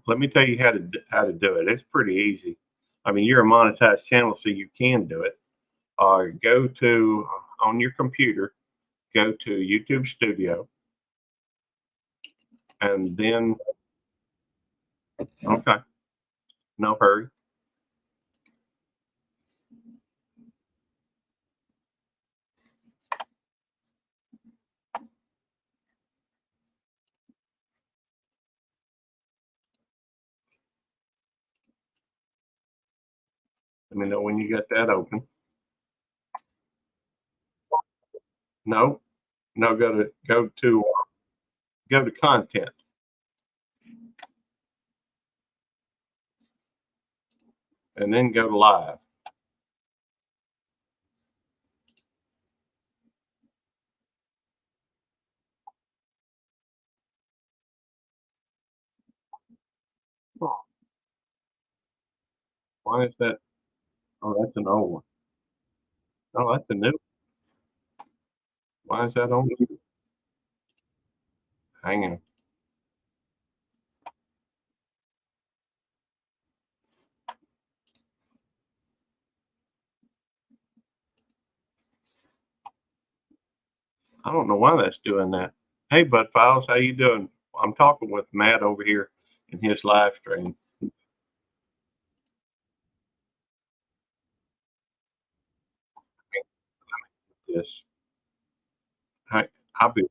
Let me tell you how to do it. It's pretty easy. I mean, you're a monetized channel, so you can do it. Go to on your computer, go to YouTube Studio, and then okay, no hurry. Let me know when you got that open. No, no, go to content. And then go to live. Oh, why is that? Oh, that's an old one. Oh, that's a new. Why is that on? Hang on. I don't know why that's doing that. Hey, Bud Files, how you doing? I'm talking with Matt over here in his live stream. Yes. Hi, I'll be.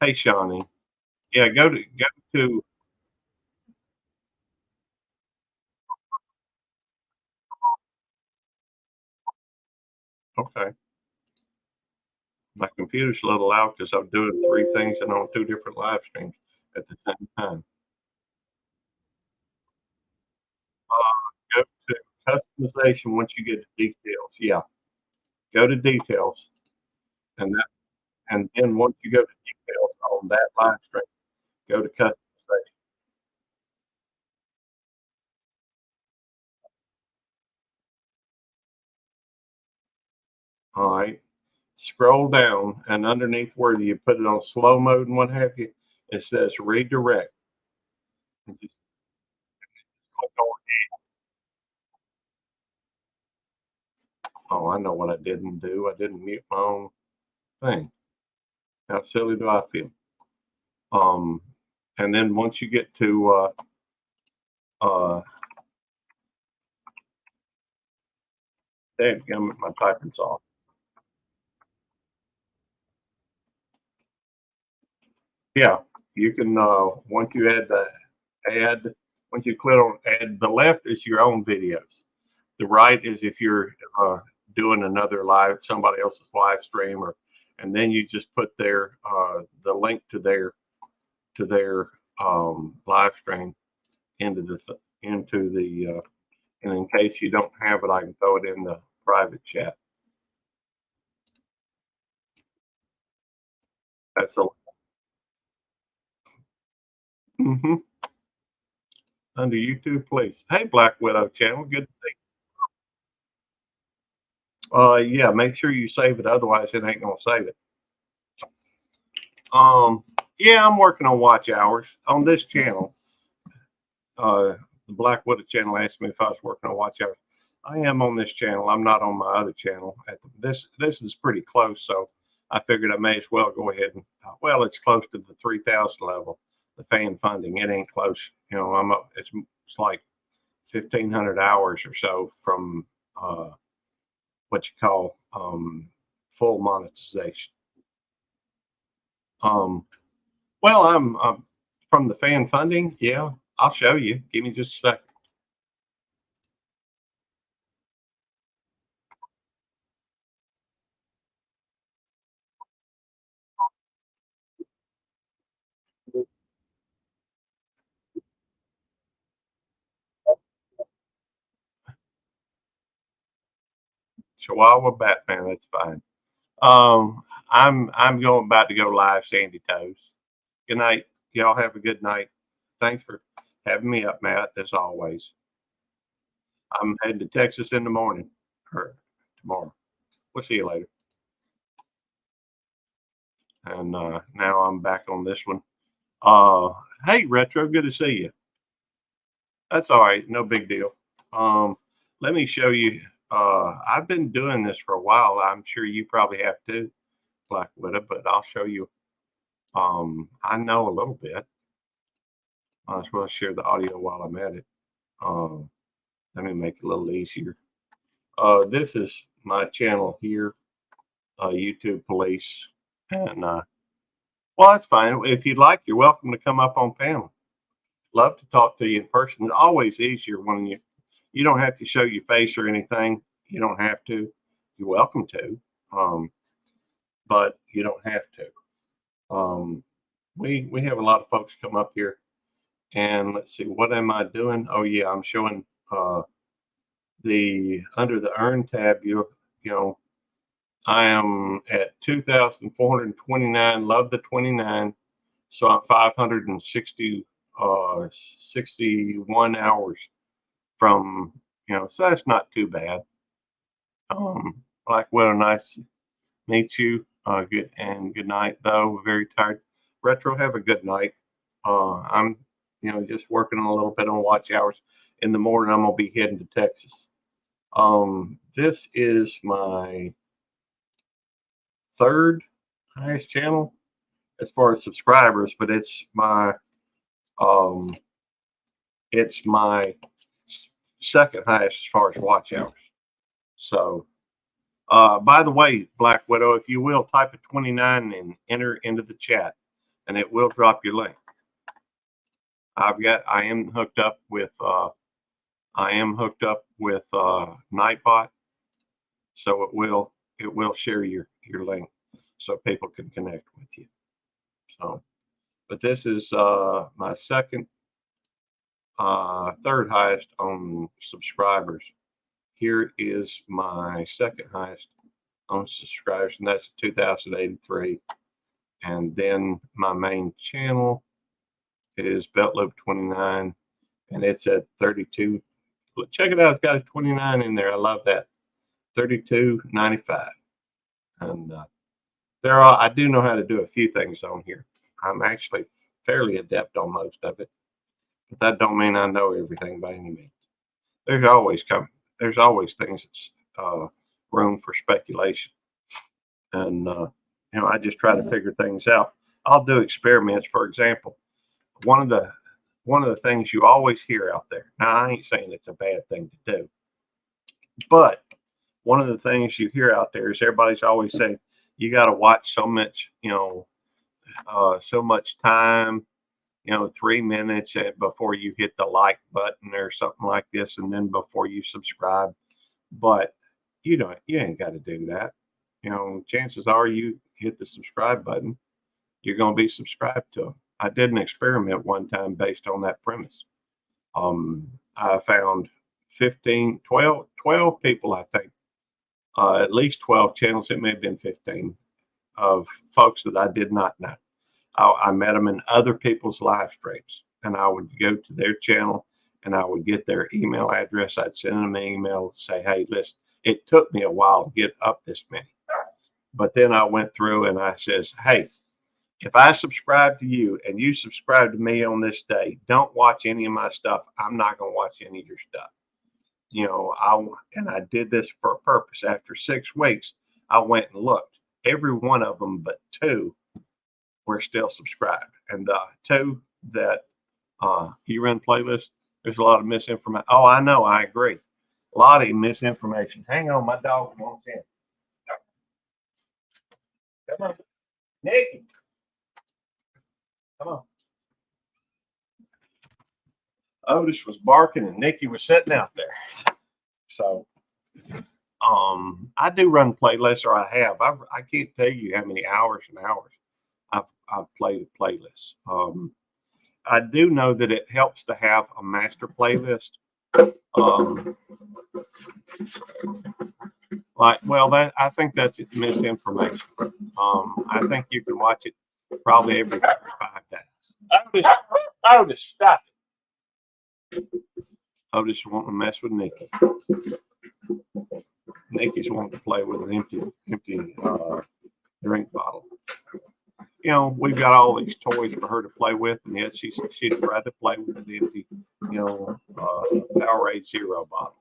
Hey, Shawnee. Yeah, go to. Okay, my computer's a little loud because I'm doing three things and on two different live streams at the same time. Go to customization once you get to details. Yeah, go to details, and that, and then once you go to details on that live stream, go to customization. All right. Scroll down, and underneath where you put it on slow mode and what have you, it says redirect. And just click on. Oh, I know what I didn't do. I didn't mute my own thing. How silly do I feel? Um, and then once you get to uh, dadgummit, my typing's off. Yeah, you can once you add once you click on add, the left is your own videos. The right is if you're doing another live somebody else's live stream, or and then you just put their the link to their live stream into the and in case you don't have it, I can throw it in the private chat. That's a mm-hmm. Under YouTube, please. Hey, Black Widow channel, good to see you. Yeah, make sure you save it, otherwise it ain't gonna save it. Yeah, I'm working on watch hours on this channel. The Black Widow channel asked me if I was working on watch hours. I am on this channel. I'm not on my other channel. This is pretty close, so I figured I may as well go ahead and well, it's close to the 3,000 level. The fan funding, it ain't close. You know, I'm up. It's like 1,500 hours or so from what you call full monetization. Um, well, I'm from the fan funding. Yeah, I'll show you. Give me just a second. Chihuahua Batman. That's fine. I'm going about to go live, Sandy Toes. Good night. Y'all have a good night. Thanks for having me up, Matt, as always. I'm heading to Texas in the morning or tomorrow. We'll see you later. And now I'm back on this one. Hey, Retro, good to see you. That's all right, no big deal. Let me show you. I've been doing this for a while. I'm sure you probably have too, Black Widow, but I'll show you. I know a little bit. Might as well share the audio while I'm at it. Um, Let me make it a little easier. This is my channel here, YouTube Police, and well, that's fine. If you'd like, you're welcome to come up on panel. Love to talk to you in person. It's always easier when you don't have to show your face or anything. You don't have to. You're welcome to, but you don't have to. We have a lot of folks come up here, and let's see, what am I doing? Oh yeah, I'm showing the under the earn tab. You know, I am at 2,429. Love the 29. So I'm 560 61 hours from, so that's not too bad. Black Widow, nice to meet you. Good night, though. Very tired. Retro, have a good night. I'm, just working a little bit on watch hours. In the morning, I'm gonna be heading to Texas. This is my third highest channel as far as subscribers, but it's my second highest as far as watch hours. So, by the way, Black Widow, if you will, type a 29 and enter into the chat, and it will drop your link. I am hooked up with Nightbot, so it will share your link so people can connect with you. So, but this is my third highest on subscribers. Here is my second highest on subscribers, and that's 2,083. And then my main channel is Belt Loop 29, and it's at 32. Check it out, it's got a 29 in there. I love that. 32.95. And I do know how to do a few things on here. I'm actually fairly adept on most of it, but that don't mean I know everything by any means. There's always things that's room for speculation, and I just try to figure things out. I'll do experiments. For example, one of the things you always hear out there. Now, I ain't saying it's a bad thing to do, but one of the things you hear out there is everybody's always saying you got to watch so much, so much time, 3 minutes before you hit the like button or something like this, and then before you subscribe. But you ain't got to do that. Chances are you hit the subscribe button, you're going to be subscribed to them. I did an experiment one time based on that premise. I found 12 people, I think, at least 12 channels. It may have been 15 of folks that I did not know. I met them in other people's live streams, and I would go to their channel and I would get their email address. I'd send them an email, say, hey, listen, it took me a while to get up this many. But then I went through and I says, hey, if I subscribe to you and you subscribe to me on this day, don't watch any of my stuff. I'm not going to watch any of your stuff. I did this for a purpose. After 6 weeks, I went and looked. Every one of them but 2 were still subscribed. And the 2 that you run playlist, there's a lot of misinformation. Oh, I know. I agree. A lot of misinformation. Hang on. My dog wants in. Come on. Nikki. Come on. Otis was barking and Nikki was sitting out there. So, I do run playlists, or I have. I can't tell you how many hours and hours I've played playlists. I do know that it helps to have a master playlist. I think that's misinformation. I think you can watch it probably every 5 days. Otis, stop it. Otis wanting to mess with Nikki. Nikki's wanting to play with an empty drink bottle. you know, we've got all these toys for her to play with, and yet she'd rather play with the empty, you know, Powerade Zero bottle.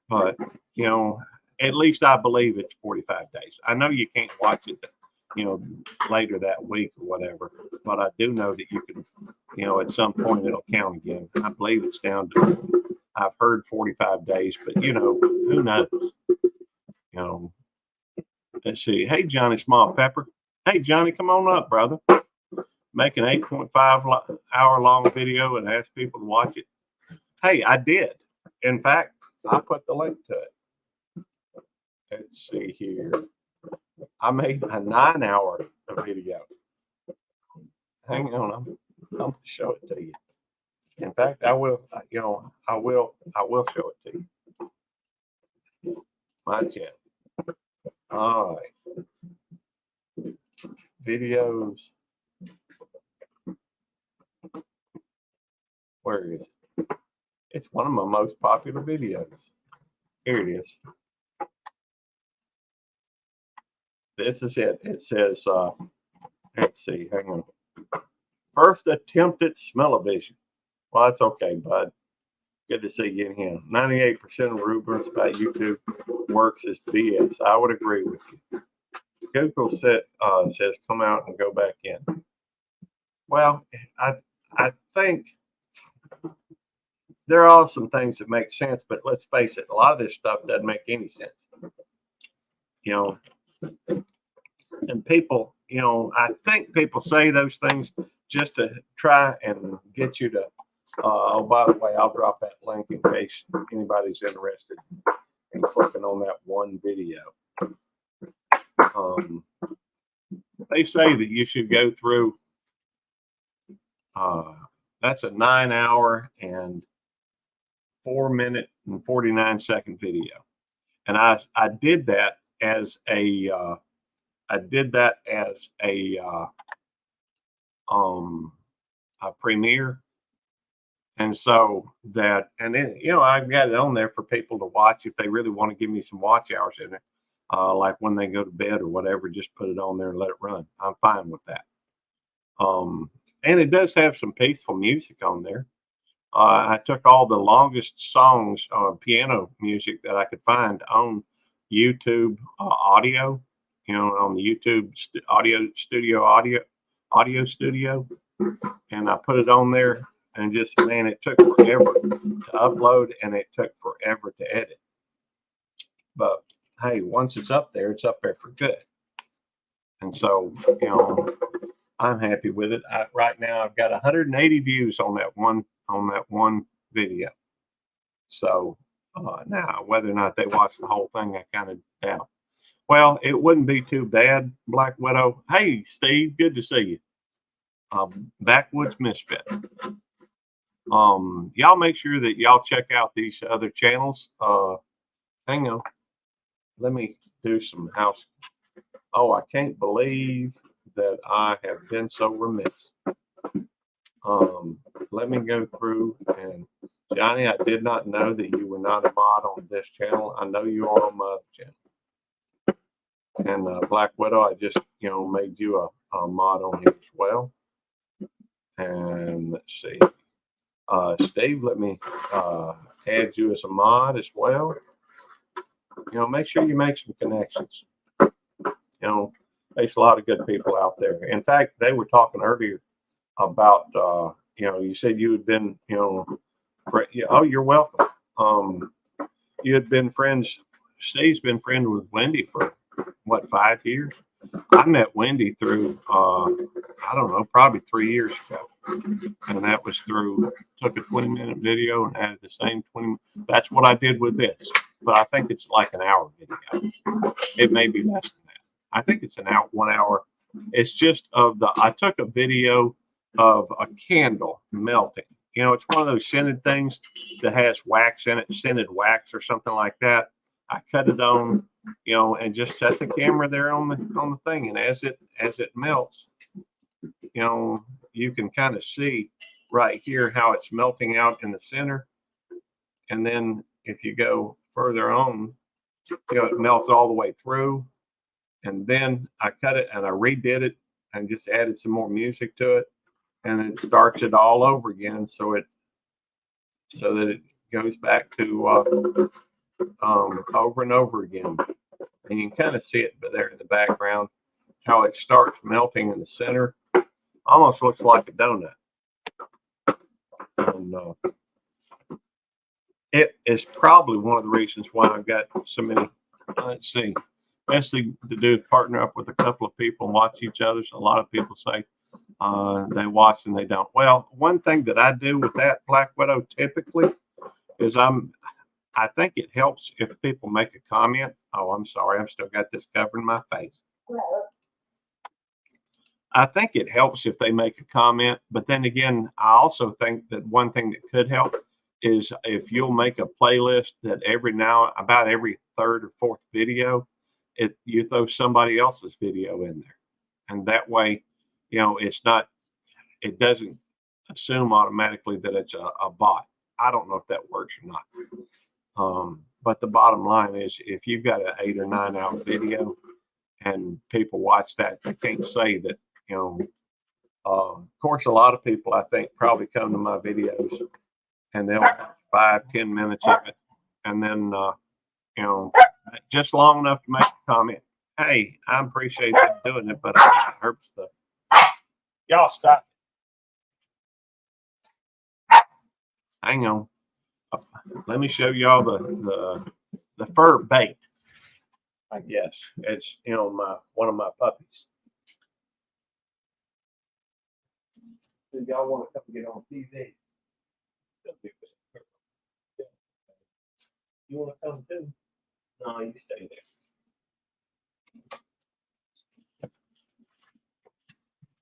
But, you know, at least I believe it's 45 days. I know you can't watch it, you know, later that week or whatever, but I do know that you can, you know, at some point it'll count again. I believe it's down to, I've heard 45 days, but, you know, who knows? You know, let's see. Hey, Johnny Small Pepper. Hey, Johnny, come on up, brother. Make an 8.5 hour long video and ask people to watch it. Hey, I did. In fact, I put the link to it. Let's see here. I made a 9-hour video. Hang on, I'm gonna show it to you. In fact, I will. You know, I will show it to you. My channel. All right. Videos. Where is it? It's one of my most popular videos. Here it is. This is it. It says, let's see, hang on. First attempt at smell-o-vision. Well, that's okay, bud. Good to see you in here. 98% of rumors about YouTube works is BS. I would agree with you. Google says come out and go back in. Well, I think there are some things that make sense, but let's face it, a lot of this stuff doesn't make any sense. You know, and people, you know, I think people say those things just to try and get you to, oh, by the way, I'll drop that link in case anybody's interested in clicking on that one video. They say that you should go through, that's a 9-hour and 4-minute and 49-second video. And I did that as a, a premiere. And so that, and then, you know, I've got it on there for people to watch if they really want to give me some watch hours in it. Like when they go to bed or whatever, just put it on there and let it run. I'm fine with that. And it does have some peaceful music on there. I took all the longest songs, piano music that I could find on YouTube audio, you know, on the YouTube audio studio, and I put it on there, and just, man, it took forever to upload and it took forever to edit. But hey, once it's up there for good. And so, you know, I'm happy with it. Right now I've got 180 views on that one video. So now whether or not they watch the whole thing, I kind of doubt. Well, it wouldn't be too bad, Black Widow. Hey, Steve, good to see you. Backwoods Misfit. Y'all make sure that y'all check out these other channels. Hang on. Let me do some house. Oh, I can't believe that I have been so remiss. Let me go through, and Johnny, I did not know that you were not a mod on this channel. I know you are on my other channel. And Black Widow, I just, you know, made you a mod on here as well. And let's see. Steve, let me add you as a mod as well. You know, make sure you make some connections. You know, there's a lot of good people out there. In fact, they were talking earlier about, you know, you said you had been, you know, oh, you're welcome. You had been friends, Steve's been friends with Wendy for, what, 5 years? I met Wendy through, I don't know, probably 3 years ago. And that was through, took a 20-minute video and added the same 20. That's what I did with this. But I think it's like an hour video. It may be less than that. I think it's an hour, 1 hour. It's just I took a video of a candle melting. You know, it's one of those scented things that has wax in it, scented wax or something like that. I cut it on, you know, and just set the camera there on the thing. And as it melts, you know, you can kind of see right here how it's melting out in the center. And then if you go further on, you know, it melts all the way through. And then I cut it and I redid it and just added some more music to it, and it starts it all over again. So that it goes back to over and over again. And you can kind of see it there in the background, how it starts melting in the center. Almost looks like a donut. And it is probably one of the reasons why I've got so many. Let's see. Best thing to do is partner up with a couple of people and watch each other. So a lot of people say they watch and they don't. Well, one thing that I do with that Black Widow typically is I think it helps if people make a comment. Oh, I'm sorry. I've still got this covering my face. I think it helps if they make a comment. But then again, I also think that one thing that could help is if you'll make a playlist that about every third or fourth video, you throw somebody else's video in there. And that way, it doesn't assume automatically that it's a bot. I don't know if that works or not. But the bottom line is, if you've got an 8 or 9 hour video and people watch that, they can't say that, of course, a lot of people, I think, probably come to my videos and they'll watch 5-10 minutes of it. And then, just long enough to make a comment. Hey, I appreciate them doing it, but it hurts the. Y'all stop. Hang on. Let me show y'all the fur bait. I guess it's one of my puppies. Do y'all want to come get on TV? You want to come too? No, you stay there.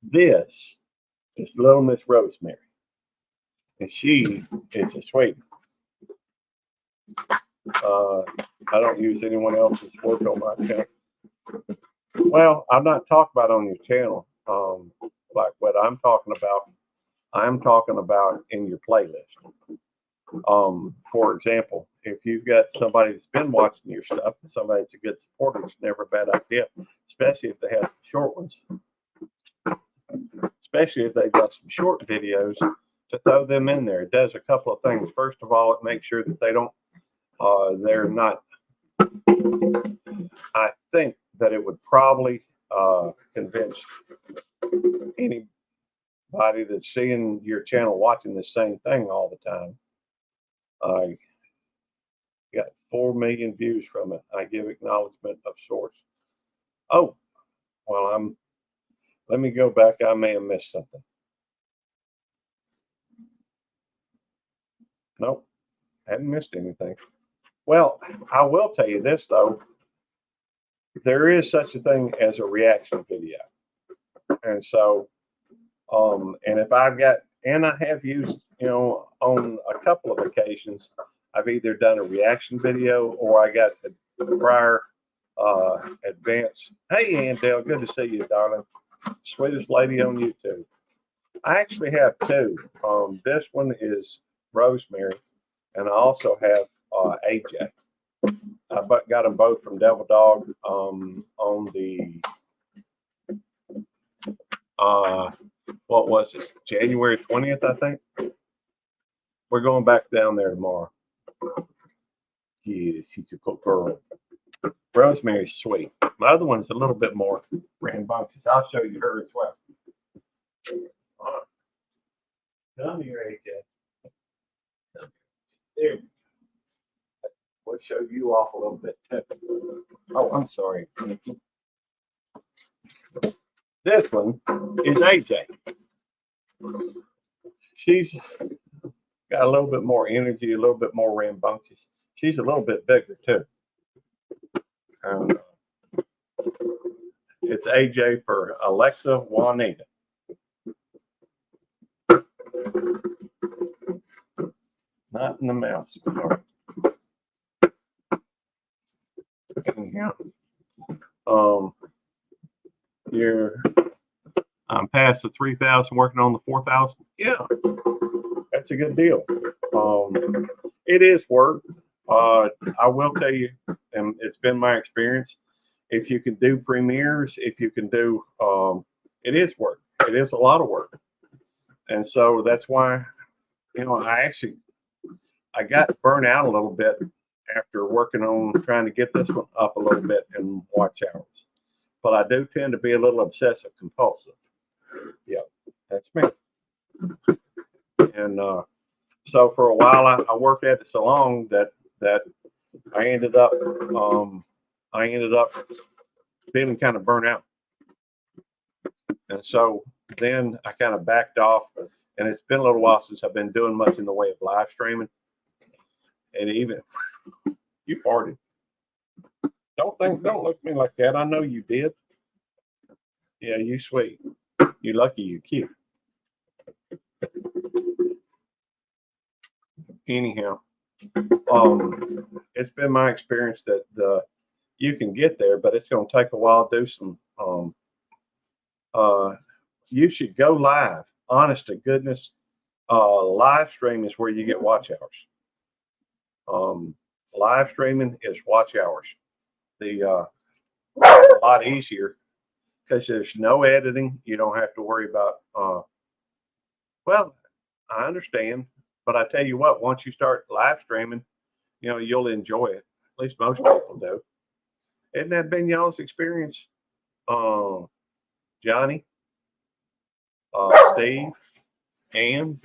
This is Little Miss Rosemary, and she is a sweetie. I don't use anyone else's work on my channel. Well, I'm not talking about on your channel, like what I'm talking about in your playlist. For example, if you've got somebody that's been watching your stuff and somebody that's a good supporter, it's never a bad idea, especially if they have short ones, especially if they've got some short videos, to throw them in there. It does a couple of things. First of all, it makes sure that they're not, I think that it would probably convince anybody that's seeing your channel watching the same thing all the time. I got 4 million views from it. I give acknowledgement of source. Oh, well, let me go back. I may have missed something. Nope, hadn't missed anything. Well, I will tell you this though. There is such a thing as a reaction video. And so, and if I have used, on a couple of occasions, I've either done a reaction video or I got the prior advance. Hey, Andale, good to see you, darling. Sweetest lady on YouTube. I actually have 2. This one is Rosemary, and I also have AJ. I got them both from Devil Dog on the what was it, January 20th, I think. We're going back down there tomorrow. Yeah, she's a cool girl. Rosemary's sweet. My other one's a little bit more rambunctious. I'll show you her as well. Come here, AJ. There. We'll show you off a little bit too. Oh, I'm sorry. This one is AJ. She's got a little bit more energy, a little bit more rambunctious. She's a little bit bigger too. It's AJ for Alexa Juanita. Not in the mouse. I'm past the 3,000, working on the 4,000. Yeah, that's a good deal. It is work. I will tell you, and it's been my experience, if you can do premieres, if you can do, It is work. It is a lot of work. And so that's why, I got burnt out a little bit after working on trying to get this one up a little bit in watch hours. But I do tend to be a little obsessive compulsive. Yeah, that's me. And so for a while, I worked at it so long that I ended up feeling kind of burnt out. And so then I kind of backed off, and it's been a little while since I've been doing much in the way of live streaming. And even you farted. Don't look at me like that. I know you did. Yeah, you sweet. You lucky. You cute. Anyhow, it's been my experience that you can get there, but it's going to take a while to do some. You should go live. Honest to goodness, live stream is where you get watch hours. Live streaming is watch hours. A lot easier because there's no editing. You don't have to worry about. Well, I understand, but I tell you what, once you start live streaming, you'll enjoy it. At least most people do. Isn't that been y'all's experience? Johnny, Steve, and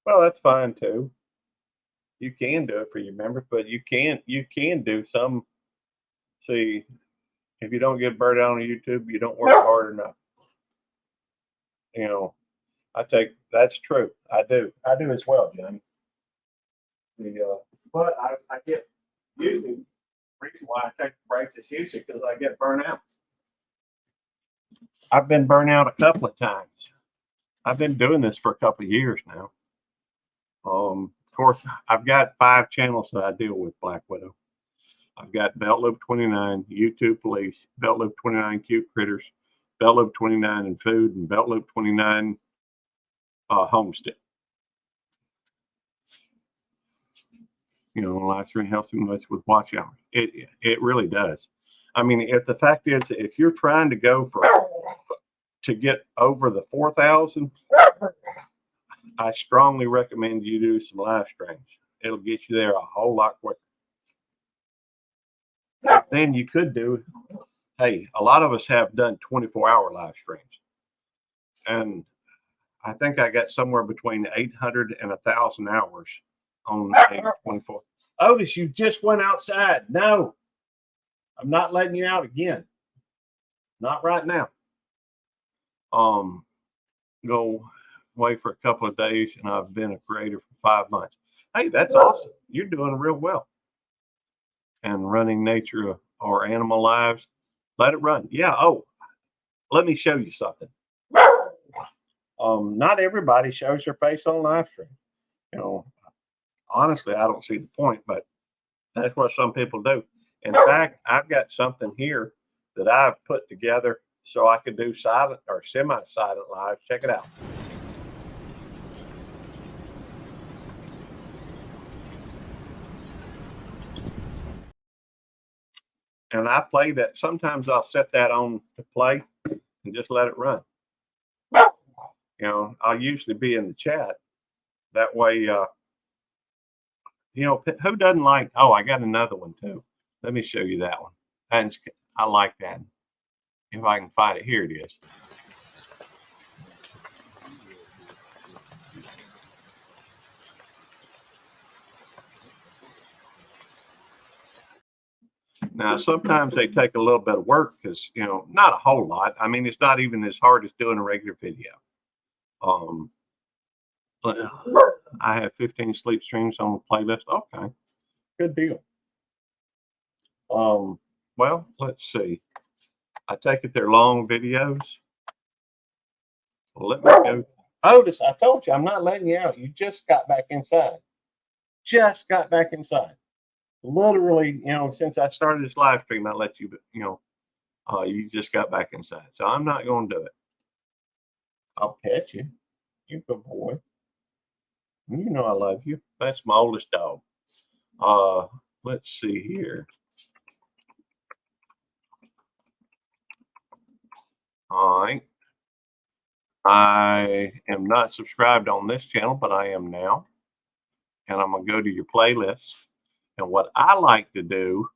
well, that's fine too. You can do it for your members, but you can do some. See, if you don't get burnt out on YouTube, you don't work hard enough. That's true. I do as well, Johnny. But I get usually reason why I take the breaks is usually because I get burnt out. I've been burnt out a couple of times. I've been doing this for a couple of years now. Of course, I've got 5 channels that I deal with Black Widow. I've got Belt Loop 29, YouTube Police, Belt Loop 29 Cute Critters, Belt Loop 29 in Food, and Belt Loop 29 Homestead. Live stream helps me much with watch hours. It really does. I mean, if the fact is, if you're trying to go to get over the 4,000, I strongly recommend you do some live streams. It'll get you there a whole lot quicker. Then you could do, hey, a lot of us have done 24-hour live streams. And I think I got somewhere between 800 and 1,000 hours on 24. Otis, you just went outside. No, I'm not letting you out again. Not right now. Go away for a couple of days, and I've been a creator for 5 months. Hey, that's awesome. You're doing real well. And running nature or animal lives, let it run. Yeah. Oh, let me show you something. Not everybody shows their face on live stream. Honestly, I don't see the point, but that's what some people do. In fact, I've got something here that I've put together so I could do silent or semi-silent live. Check it out. And I play that. Sometimes I'll set that on to play and just let it run. I'll usually be in the chat. That way, who doesn't like, oh, I got another one too. Let me show you that one. And I like that. If I can find it, here it is. Now, sometimes they take a little bit of work because, not a whole lot. I mean, it's not even as hard as doing a regular video. I have 15 sleep streams on the playlist. Okay, good deal. Well, let's see. I take it they're long videos. Well, let me go. Otis, I told you, I'm not letting you out. You just got back inside. Just got back inside. Literally, since I started this live stream, I let you, you just got back inside. So I'm not going to do it. I'll pet you. You good boy. You know I love you. That's my oldest dog. Let's see here. All right. I am not subscribed on this channel, but I am now. And I'm going to go to your playlist. And what I like to do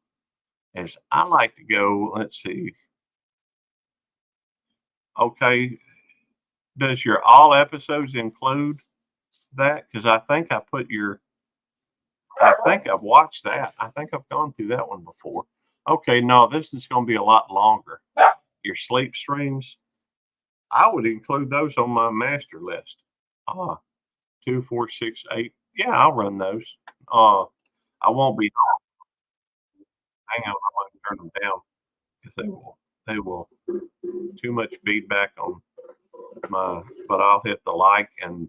is I like to go, let's see. Okay. Does your all episodes include that? Because I think I think I've watched that. I think I've gone through that one before. Okay. No, this is going to be a lot longer. Your sleep streams, I would include those on my master list. 2, 4, 6, 8. Yeah, I'll run those. I won't be. Hang on, I want to turn them down because they will too much feedback on my. But I'll hit the like and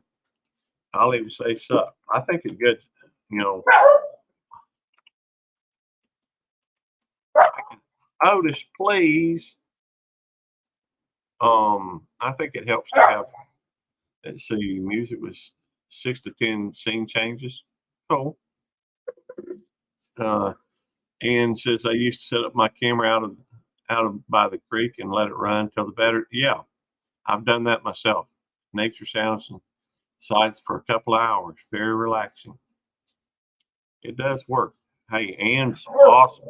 I'll even say sup. I think it's good. You know, Otis, please. I think it helps to have. Let's see, music was 6 to 10 scene changes. Cool. Uh, and says I used to set up my camera out of by the creek and let it run till the battery. Yeah, I've done that myself. Nature sounds and sights for a couple of hours. Very relaxing. It does work. Hey, Ann's awesome.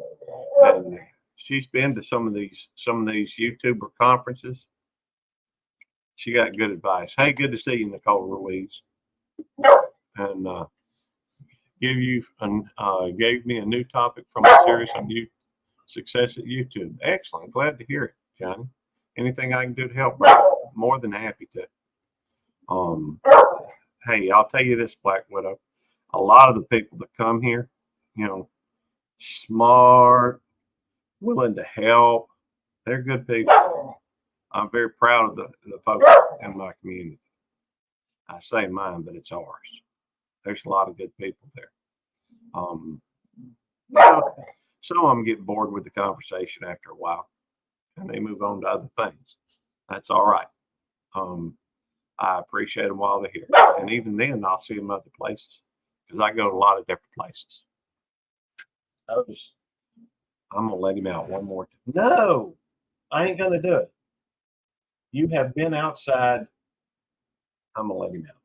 And she's been to some of these YouTuber conferences. She got good advice. Hey, good to see you, Nicole Ruiz. And gave me a new topic from a series on success at YouTube. Excellent. Glad to hear it, Johnny. Anything I can do to help, more than happy to. Hey, I'll tell you this, Black Widow. A lot of the people that come here, you know, smart, willing to help. They're good people. I'm very proud of the folks in my community. I say mine, but it's ours. There's a lot of good people there. Um, well, some of them get bored with the conversation after a while and they move on to other things. That's all right. I appreciate them while they're here. And even then, I'll see them other places because I go to a lot of different places. I'm going to let him out one more time. No, I ain't going to do it. You have been outside. I'm going to let him out.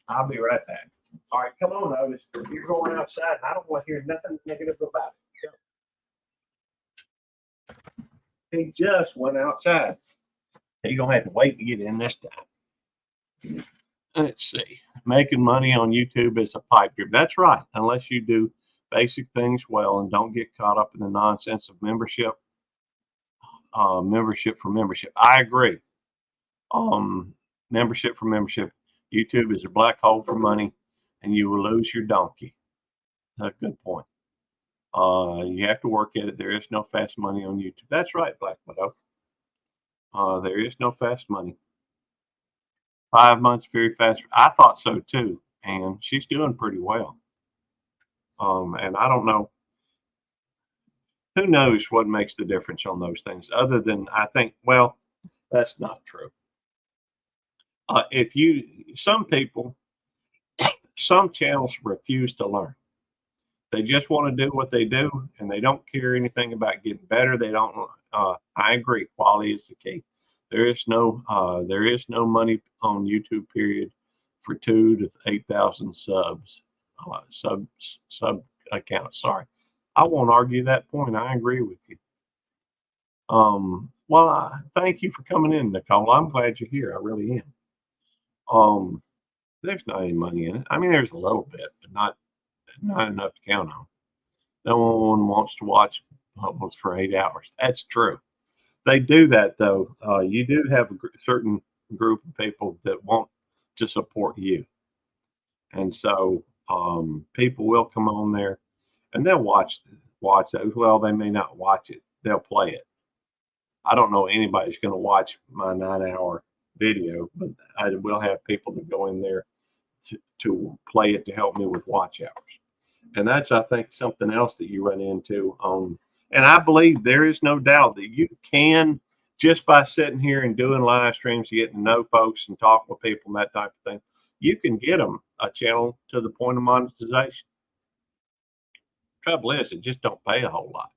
I'll be right back. All right, come on, Otis. You're going outside. I don't want to hear nothing negative about it. He just went outside. He's going to have to wait to get in this time. Let's see. Making money on YouTube is a pipe dream. That's right. Unless you do basic things well and don't get caught up in the nonsense of membership for membership. I agree. Membership for membership. YouTube is a black hole for money and you will lose your donkey. That's a good point. You have to work at it. There is no fast money on YouTube. That's right, Black Widow. There is no fast money. 5 months, very fast. I thought so too. And she's doing pretty well. And I don't know. Who knows what makes the difference on those things other than I think, well, that's not true. Some people, some channels refuse to learn. They just want to do what they do and they don't care anything about getting better. They don't, I agree. Quality is the key. There is no money on YouTube period for 2 to 8,000 subs, sub accounts. Sorry. I won't argue that point. I agree with you. Well, thank you for coming in, Nicole. I'm glad you're here. I really am. There's not any money in it. I mean, there's a little bit, but not enough to count on. No one wants to watch bubbles for 8 hours. That's true. They do that though. You do have a certain group of people that want to support you, and so people will come on there and they'll watch those. Well, they may not watch it. They'll play it. I don't know anybody's going to watch my 9-hour video, but I will have people that go in there to play it to help me with watch hours. And that's, I think, something else that you run into on. And I believe there is no doubt that you can, just by sitting here and doing live streams, getting to know folks and talking with people and that type of thing, you can get them a channel to the point of monetization. Trouble is, it just don't pay a whole lot.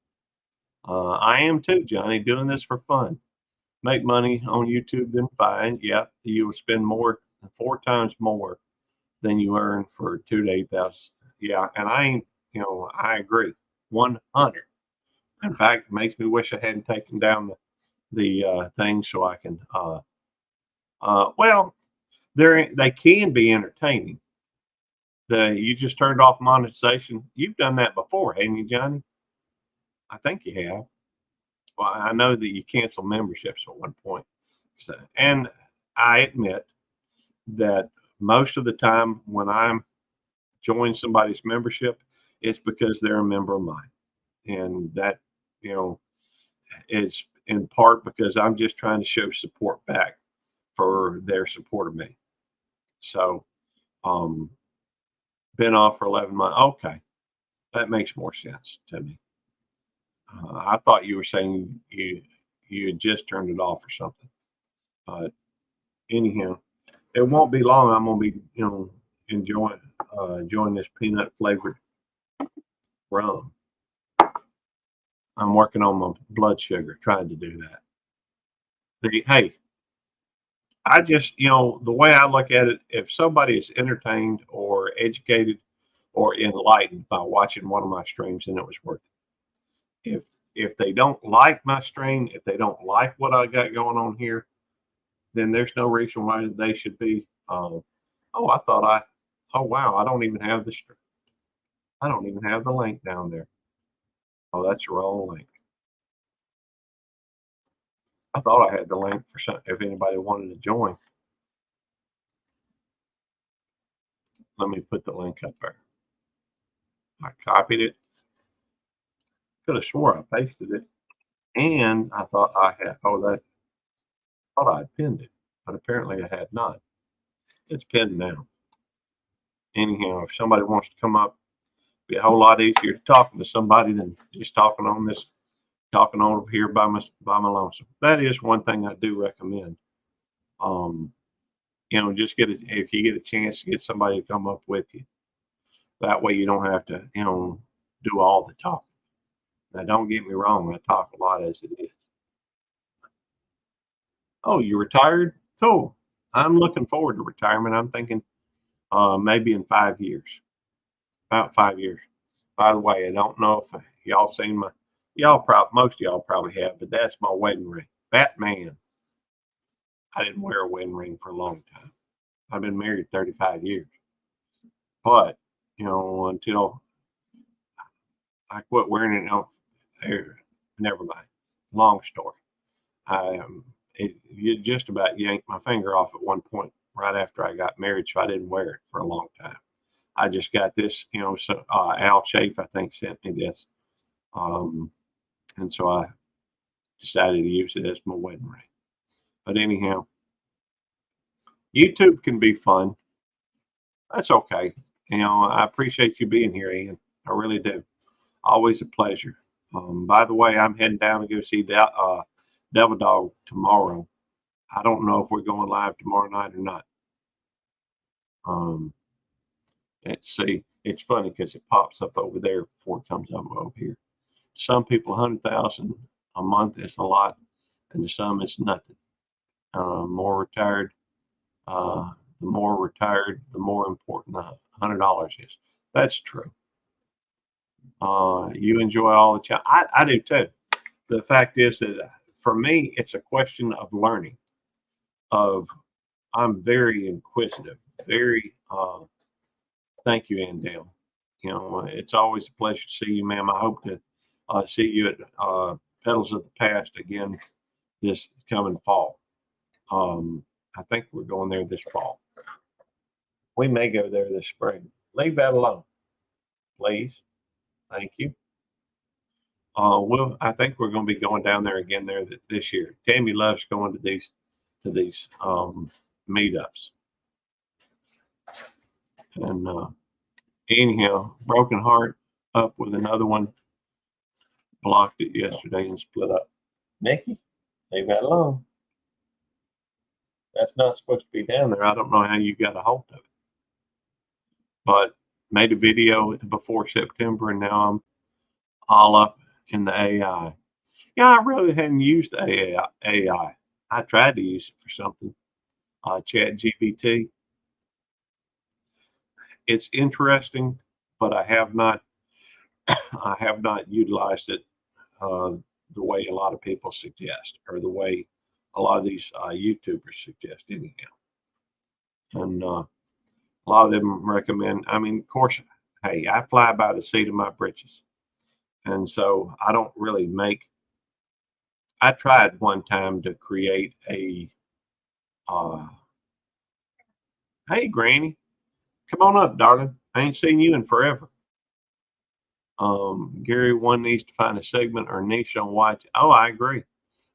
I am too, Johnny, doing this for fun. make money on YouTube, then fine. Yeah, you will spend 4 times more than you earn for 2 to 8,000. Yeah, and I ain't, I agree, 100. In fact, it makes me wish I hadn't taken down the thing so I can. Well, they can be entertaining. You just turned off monetization. You've done that before, haven't you, Johnny? I think you have. Well, I know that you canceled memberships at one point. So, and I admit that most of the time when I'm join somebody's membership, it's because they're a member of mine. And that, you know, is in part because I'm just trying to show support back for their support of me. So, um, been off for 11 months. Okay. That makes more sense to me. I thought you were saying you had just turned it off or something. But anyhow, it won't be long. I'm gonna be enjoying this peanut flavored rum. I'm working on my blood sugar, trying to do that. Hey, I just the way I look at it, if somebody is entertained or educated or enlightened by watching one of my streams, then it was worth it. If they don't like my stream, if they don't like what I got going on here, then there's no reason why they should be. Oh, I thought I. Oh wow, I don't even have the. I don't even have the link down there. Oh, that's the wrong link. I thought I had the link for some, if anybody wanted to join. Let me put the link up there. I copied it. Could have swore I pasted it, and I thought I had. Oh, that. Thought I had pinned it, but apparently I had not. It's pinned now. Anyhow, if somebody wants to come up, it'd be a whole lot easier talking to somebody than just talking over here by my lonesome. That is one thing I do recommend. Um, just if you get a chance to get somebody to come up with you. That way you don't have to, do all the talking. Now, don't get me wrong, I talk a lot as it is. Oh, you retired? Cool. I'm looking forward to retirement. I'm thinking maybe in 5 years, about 5 years. By the way, I don't know if y'all seen most of y'all probably have, but that's my wedding ring. Batman. I didn't wear a wedding ring for a long time. I've been married 35 years. But, until I quit wearing it, never mind. Long story. You just about yanked my finger off at one point right after I got married, so I didn't wear it for a long time. I just got this, so Al Chafe, I think, sent me this. And so I decided to use it as my wedding ring. But anyhow, YouTube can be fun. That's okay. I appreciate you being here, Ian. I really do. Always a pleasure. By the way, I'm heading down to go see Devil Dog tomorrow. I don't know if we're going live tomorrow night or not. Let's see. It's funny because it pops up over there before it comes up over here. Some people, 100,000 a month is a lot, and to some it's nothing. The more retired, the more important the $100 is. That's true. You enjoy all the time. I do too. The fact is that for me, it's a question of learning. I'm very inquisitive. Very. Thank you, Andale. It's always a pleasure to see you, ma'am. I hope to see you at Petals of the Past again this coming fall. I think we're going there this fall. We may go there this spring. Leave that alone, please. Thank you. I think we're going to be going down there again this year. Tammy loves going to these meetups. And anyhow, Broken Heart up with another one. Blocked it yesterday and split up. Nikki, leave that alone. That's not supposed to be down there. I don't know how you got a hold of it. But made a video before September, and now I'm all up in the AI. Yeah, I really hadn't used the AI. I tried to use it for something. Chat GPT. It's interesting, but I have not utilized it uh, the way a lot of people suggest, or the way a lot of these YouTubers suggest, anyhow. And a lot of them recommend. I mean, of course, hey, I fly by the seat of my britches, and so I don't really make. I tried one time to create a. Uh, hey, Granny, come on up, darling. I ain't seen you in forever. Gary, one needs to find a segment or niche on watch. Oh, I agree.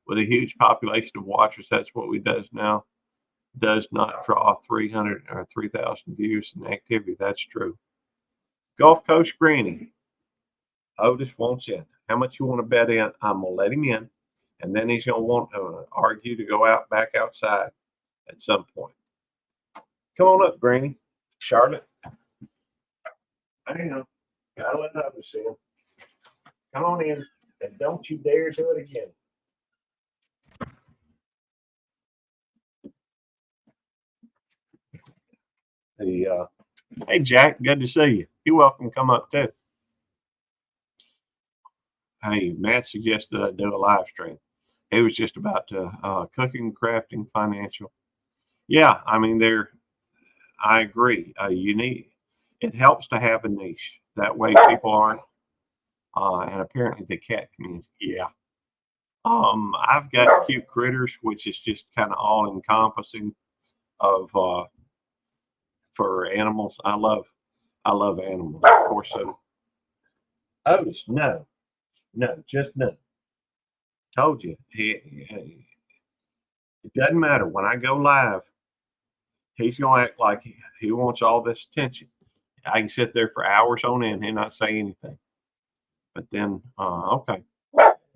With a huge population of watchers, that's what we does now. Does not draw 300 or 3,000 views in activity. That's true. Gulf Coast Granny. Otis wants in. How much you want to bet in? I'm gonna let him in, and then he's gonna want to argue to go out back outside at some point. Come on up, Granny. Charlotte. Hang on. Gotta let others in. Come on in, and don't you dare do it again. Hey Jack, good to see you. You're welcome to come up too. Hey, Matt suggested I do a live stream. It was just about cooking, crafting, financial. Yeah, I mean, I agree. You need. It helps to have a niche. That way, people aren't. And apparently, the cat community. Yeah. I've got cute critters, which is just kind of all encompassing of for animals. I love animals, of course. So, Otis, no, just no. Told you. It doesn't matter. When I go live, he's gonna act like he wants all this attention. I can sit there for hours on end and not say anything. But then, okay,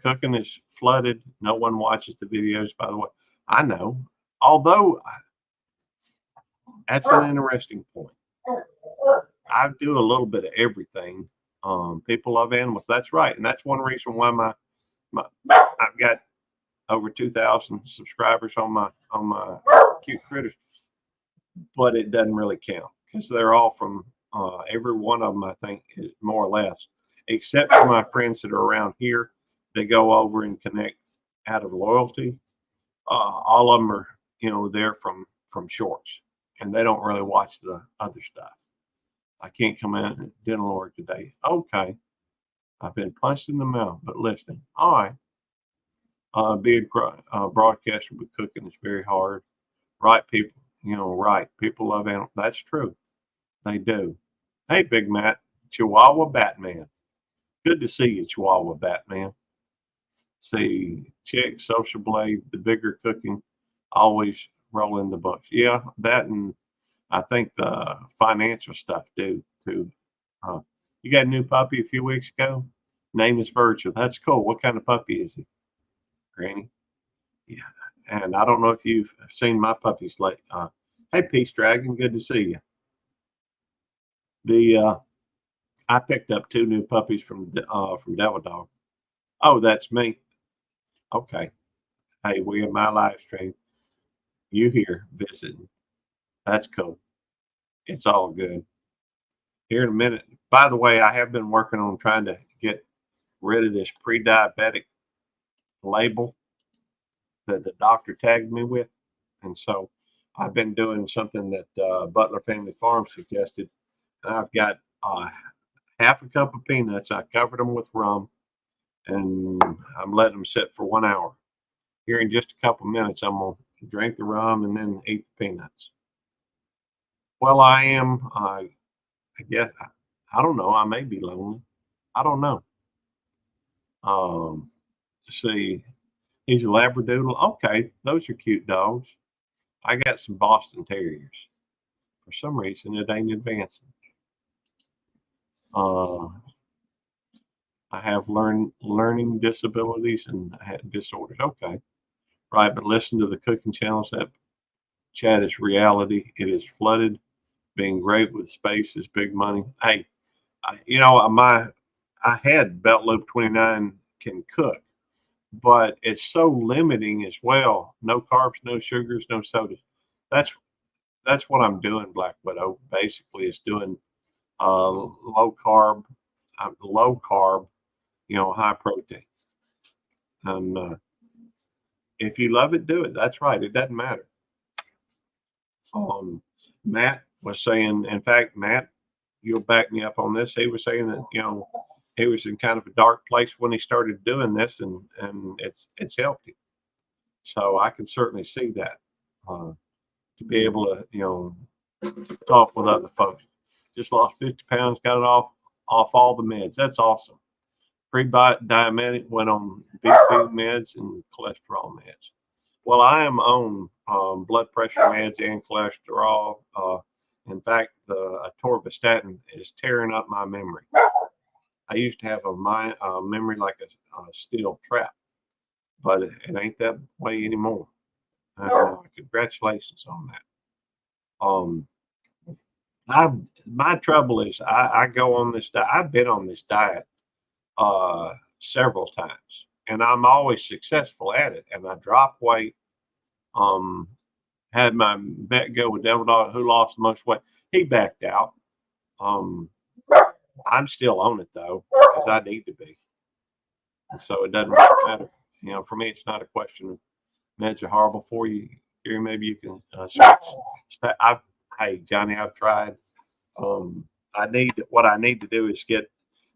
cooking is flooded. No one watches the videos. By the way, I know. Although that's an interesting point. I do a little bit of everything. People love animals. That's right, and that's one reason why my I've got over 2,000 subscribers on my cute critters, but it doesn't really count because they're all from every one of them. I think is more or less, except for my friends that are around here. They go over and connect out of loyalty. All of them are they're from shorts, and they don't really watch the other stuff. I can't come in at dental work today. Okay, I've been punched in the mouth, but listening. All right. Being a broadcaster with cooking is very hard. Right, people. Right. People love animals. That's true. They do. Hey, Big Matt, Chihuahua Batman. Good to see you, Chihuahua Batman. See, Chick, Social Blade, the bigger cooking, always rolling the books. Yeah, that, and I think the financial stuff too. Uh, you got a new puppy a few weeks ago. Name is Virgil. That's cool. What kind of puppy is he, Granny? Yeah. And I don't know if you've seen my puppies like. Hey, Peace Dragon. Good to see you. The I picked up two new puppies from Devil Dog. Oh, that's me. Okay. Hey, we in my live stream. You here visiting? That's cool. It's all good. Here in a minute. By the way, I have been working on trying to get rid of this pre-diabetic label that the doctor tagged me with, and so I've been doing something that Butler Family Farm suggested. And I've got half a cup of peanuts. I covered them with rum, and I'm letting them sit for 1 hour. Here in just a couple minutes, I'm gonna drink the rum and then eat the peanuts. Well, I am. I guess I don't know. I may be lonely. I don't know. See, he's a Labradoodle. Okay, those are cute dogs. I got some Boston Terriers. For some reason, it ain't advancing. Uh, I have learning disabilities and disorders. Okay, right. But listen to the cooking channels. That chat is reality. It is flooded. Being great with space is big money. Hey, I had Belt Loop 29 can cook. but it's so limiting as well. No carbs, no sugars, no sodas. That's that's what I'm doing. Black Widow basically is doing low carb, high protein. And if you love it, do it. That's right. It doesn't matter. Um, Matt was saying, in fact, Matt, you'll back me up on this. He was saying that he was in kind of a dark place when he started doing this, and it's helped him. So I can certainly see that, to be able to talk with other folks. Just lost 50 pounds, got it off all the meds. That's awesome. Pre-diabetic, went on BP meds and cholesterol meds. Well, I am on blood pressure meds and cholesterol. In fact, the atorvastatin is tearing up my memory. I used to have a memory like a steel trap, but it ain't that way anymore. Congratulations on that. I My trouble is I go on this diet. I've been on this diet several times, and I'm always successful at it. And I drop weight. Um, had my bet go with Devil Dog, who lost the most weight. He backed out. Um, I'm still on it though because I need to be. So it doesn't really matter. For me, it's not a question of meds are horrible for you. Here, maybe you can switch. Hey, Johnny, I've tried. What I need to do is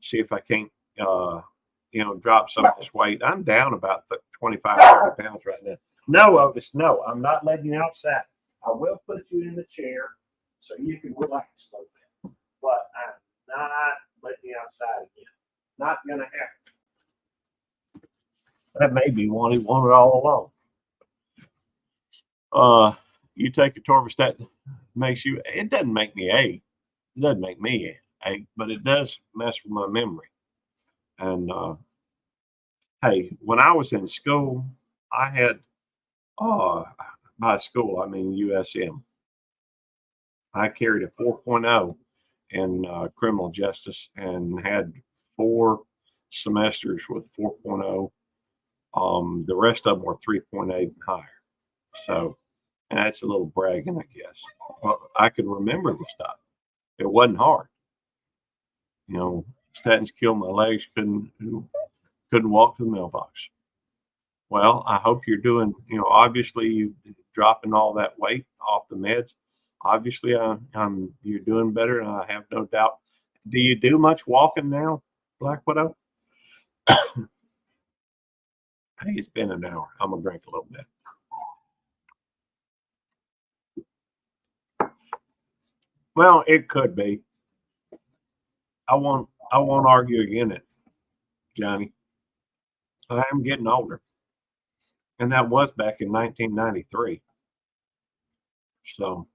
see if I can't, drop some of this weight. I'm down about 25, 30 pounds right now. No, Otis, no, I'm not letting you outside. I will put you in the chair so you can relax a little bit, but I'm not letting you outside again. Not gonna happen. That may be one he wanted all along. You take a atorvastatin, it doesn't make me ache. It doesn't make me ache, but it does mess with my memory. And hey, when I was in school, I had by school I mean USM. I carried a 4.0 in criminal justice and had 4 semesters with 4.0. The rest of them were 3.8 and higher. So, and that's a little bragging, I guess. Well, I could remember the stuff. It wasn't hard. Statins killed my legs. Couldn't walk to the mailbox. Well, I hope you're doing. Obviously, you dropping all that weight off the meds. Obviously, you're doing better, and I have no doubt. Do you do much walking now, Black Widow? Hey, it's been an hour. I'm gonna drink a little bit. Well, it could be. I won't argue against it, Johnny. I am getting older, and that was back in 1993. So,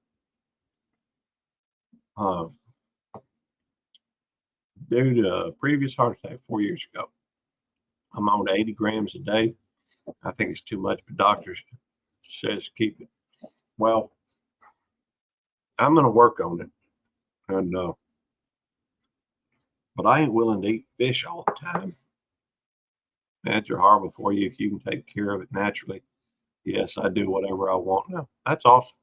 uh, due to a previous heart attack 4 years ago, I'm on 80 grams a day. I think it's too much, but doctors says keep it. Well, I'm going to work on it, and but I ain't willing to eat fish all the time. Meds are horrible for you if you can take care of it naturally. Yes, I do whatever I want now. That's awesome.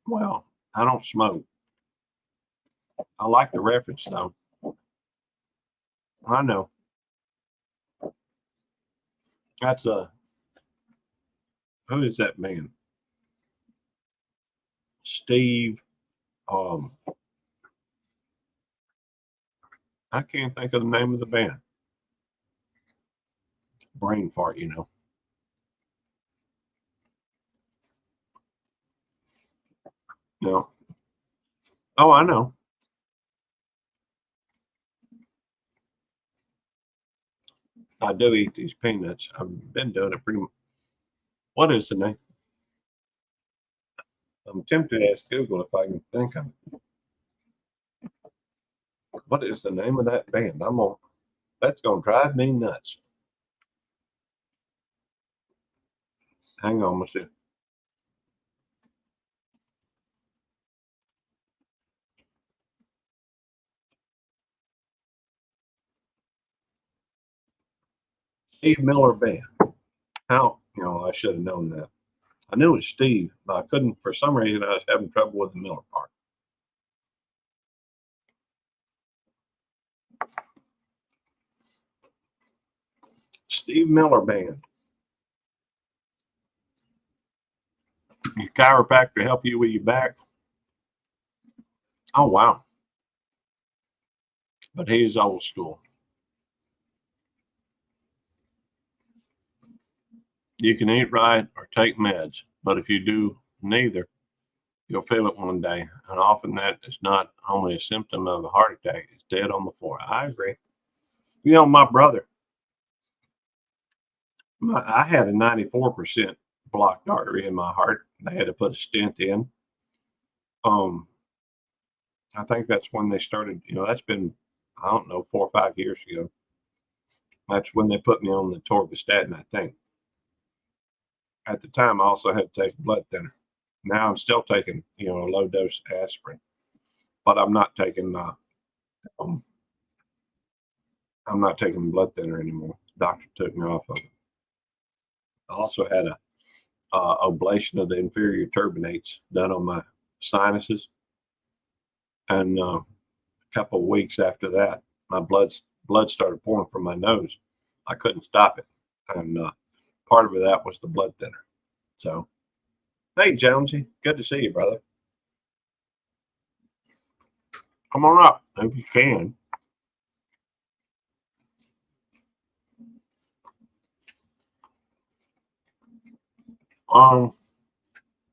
Well, I don't smoke. I like the reference though. I know. That's who is that man? Steve. Um, I can't think of the name of the band. Brain fart. No. Oh, I know. I do eat these peanuts. I've been doing it pretty much. What is the name? I'm tempted to ask Google if I can think of it. What is the name of that band? That's gonna drive me nuts. Hang on, let's see. Steve Miller Band. How, I should have known that. I knew it was Steve, but I couldn't, for some reason, I was having trouble with the Miller part. Steve Miller Band. Your chiropractor help you with your back? Oh, wow. But he's old school. You can eat right or take meds, but if you do neither, you'll feel it one day. And often that is not only a symptom of a heart attack, it's dead on the floor. I agree. My brother, I had a 94% blocked artery in my heart. They had to put a stent in. I think that's when they started, that's been, I don't know, 4 or 5 years ago. That's when they put me on the torvastatin, I think. At the time, I also had to take a blood thinner. Now I'm still taking, a low dose aspirin, but I'm not taking I'm not taking the blood thinner anymore. The doctor took me off of it. I also had a ablation of the inferior turbinates done on my sinuses, and a couple of weeks after that, my blood started pouring from my nose. I couldn't stop it, and part of that was the blood thinner. So, hey, Jonesy, good to see you, brother. Come on up if you can.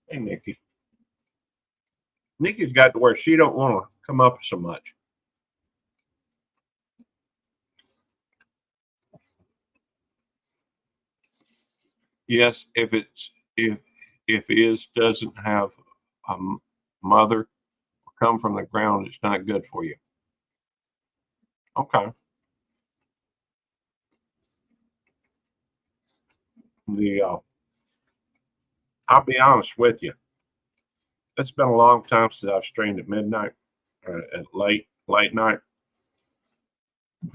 Hey, Nikki. Nikki's got to where she don't want to come up so much. Yes, if is doesn't have a mother or come from the ground, it's not good for you. Okay. The I'll be honest with you. It's been a long time since I've strained at midnight, at late night.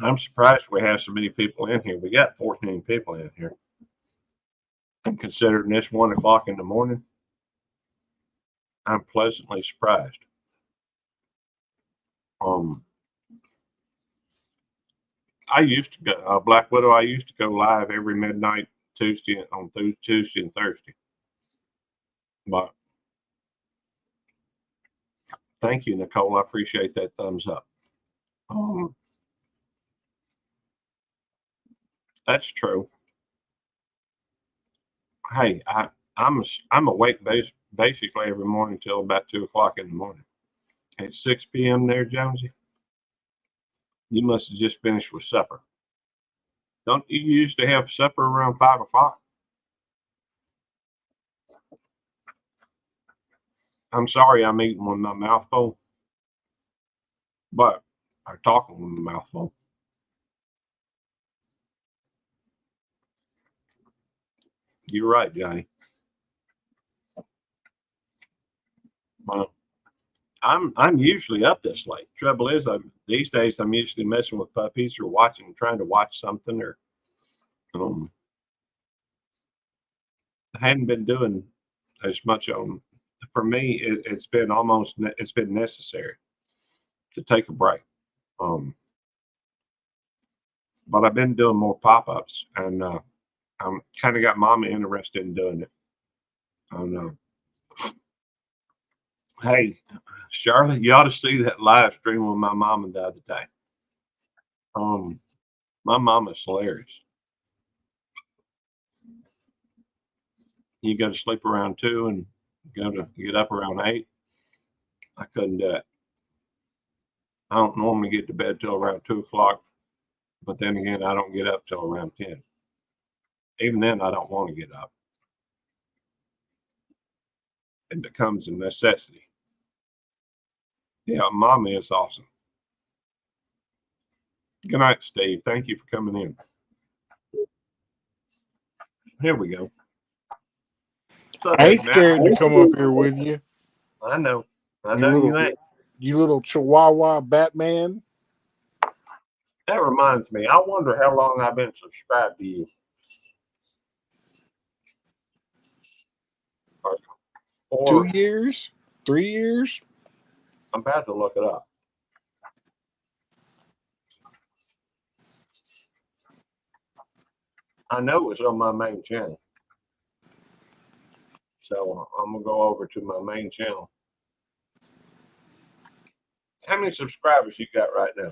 I'm surprised we have so many people in here. We got 14 people in here. And considering this 1 o'clock in the morning, I'm pleasantly surprised. I used to go Black Widow. I used to go live every midnight Tuesday and Thursday. But thank you, Nicole. I appreciate that thumbs up. That's true. Hey, I'm awake basically every morning till about 2 o'clock in the morning. At 6 p.m. there, Jonesy, you must have just finished with supper. Don't you used to have supper around 5 o'clock? I'm sorry, I'm eating with my mouth full, but I'm talking with my mouth full. You're right, Johnny. Well, I'm usually up this late. Trouble is, these days I'm usually messing with puppies or trying to watch something, or um, I hadn't been doing as much on. For me, it's been necessary to take a break. But I've been doing more pop-ups, and I'm kind of got Mama interested in doing it. I don't know. Hey, Charlotte, you ought to see that live stream with my mama the other day. My mama's hilarious. You go to sleep around 2 and go to get up around 8. I couldn't do it. I don't normally get to bed till around 2 o'clock, but then again, I don't get up till around 10. Even then, I don't want to get up. It becomes a necessity. Yeah, Mama is awesome. Good night, Steve. Thank you for coming in. Here we go. So I ain't Big Mac, scared to come up here with you. I know. I You know you little, ain't. you little Chihuahua Batman. That reminds me. I wonder how long I've been subscribed to you. Or 2 years, 3 years. I'm about to look it up. I know it's on my main channel. So I'm gonna go over to my main channel. How many subscribers you got right now?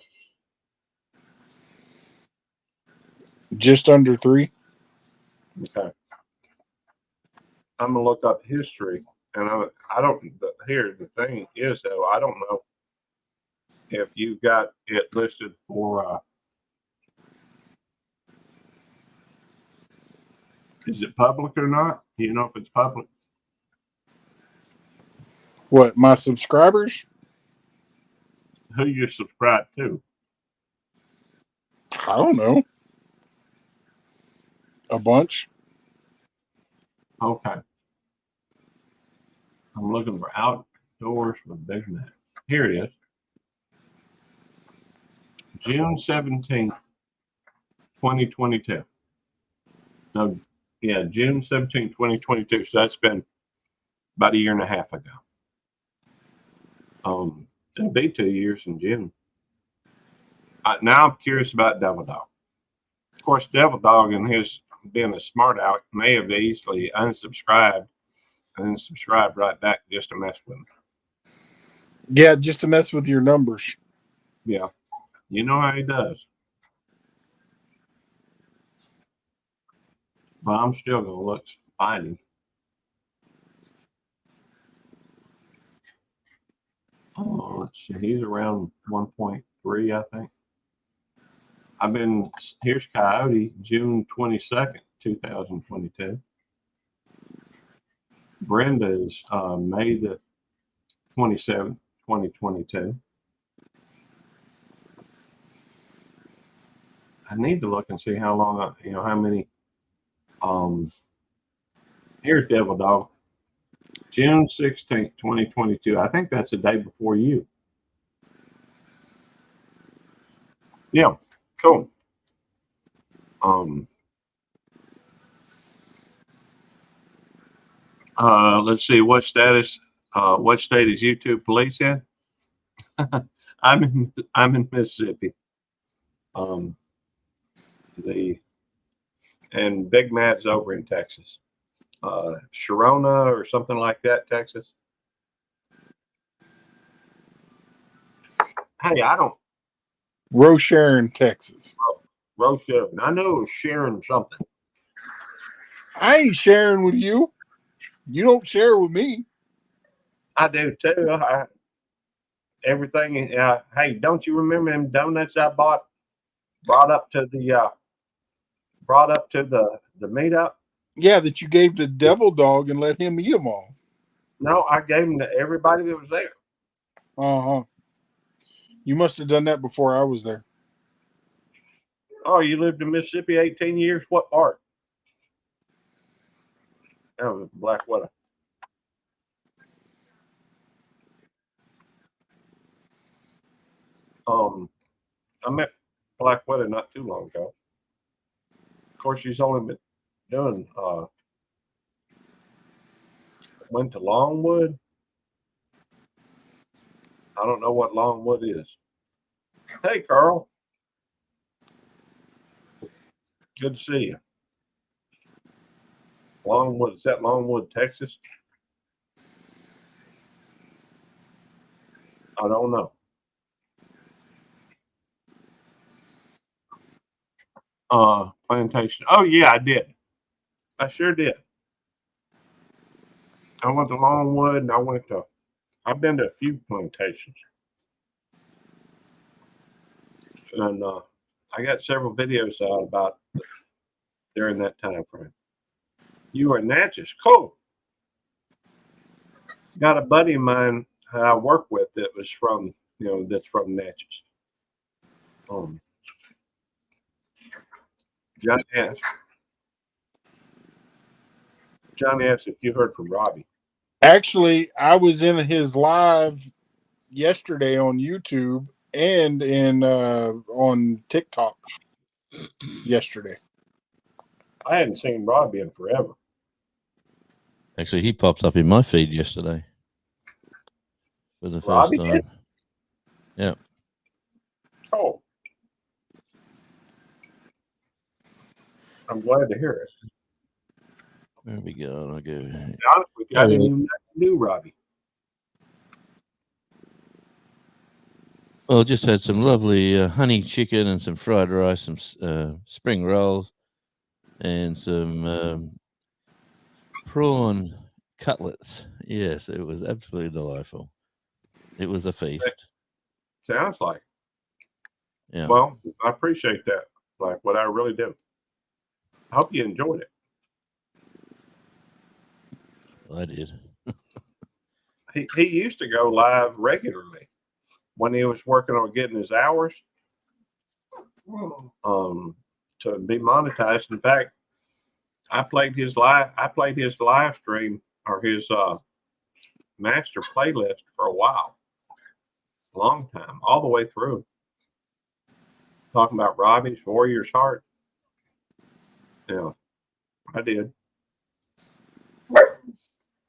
Just under 3. Okay. I'm gonna look up history, and I don't. Here the thing is though, I don't know if you got it listed for. Is it public or not? Do you know if it's public? What, my subscribers? Who you subscribe to? I don't know. A bunch. Okay. I'm looking for outdoors with Big Mac. Here it is. June 17th, 2022. No, yeah, June 17th, 2022. So that's been about a year and a half ago. It'll be 2 years in June. Now I'm curious about Devil Dog. Of course, Devil Dog and his being a smart aleck may have easily unsubscribed and then subscribed right back just to mess with me. Yeah, just to mess with your numbers. Yeah, you know how he does. But I'm still gonna look find him. Oh, let's see. He's around 1.3, I think. Here's Coyote, June 22nd, 2022. Brenda is May the 27th, 2022. I need to look and see how long, how many. Here's Devil Dog, June 16th, 2022. I think that's the day before you. Yeah, cool. Let's see what status, what state is YouTube police in? I'm in Mississippi. And Big Mad's over in Texas. Sharona or something like that, Texas. Hey, I don't. Rosharon, Texas. Sharon. I know it was Sharon something. I ain't sharing with you. You don't share with me. I do too. Everything. Hey, don't you remember them donuts I brought up to the meetup? Yeah, that you gave the Devil Dog and let him eat them all. No, I gave them to everybody that was there. Uh-huh. You must have done that before I was there. Oh, you lived in Mississippi 18 years? What part? That was Blackwater. I met Blackwater not too long ago. Of course, she's only been doing went to Longwood. I don't know what Longwood is. Hey, Carl. Good to see you. Longwood, is that Longwood, Texas? I don't know. Plantation. Oh yeah, I did. I sure did. I went to Longwood and I've been to a few plantations. And I got several videos out about during that time frame. You were in Natchez. Cool. Got a buddy of mine I work with that was from, that's from Natchez. John Ash. Johnny asked if you heard from Robbie. Actually, I was in his live yesterday on YouTube and in on TikTok yesterday. I hadn't seen Robbie in forever. Actually, he popped up in my feed yesterday for the first Robbie time. did? Yeah. Oh. I'm glad to hear it. There we go. I'll go. To be honest with you, I didn't even know you knew Robbie. Well, just had some lovely honey chicken and some fried rice, some spring rolls, and some prawn cutlets. Yes, it was absolutely delightful. It was a feast. Sounds like. Yeah. Well, I appreciate that. Like what I really do. I hope you enjoyed it. I did. He used to go live regularly when he was working on getting his hours to be monetized. In fact, I played his live stream or his master playlist for a while. Long time, all the way through. Talking about Robbie's Warrior's Heart. Yeah, I did.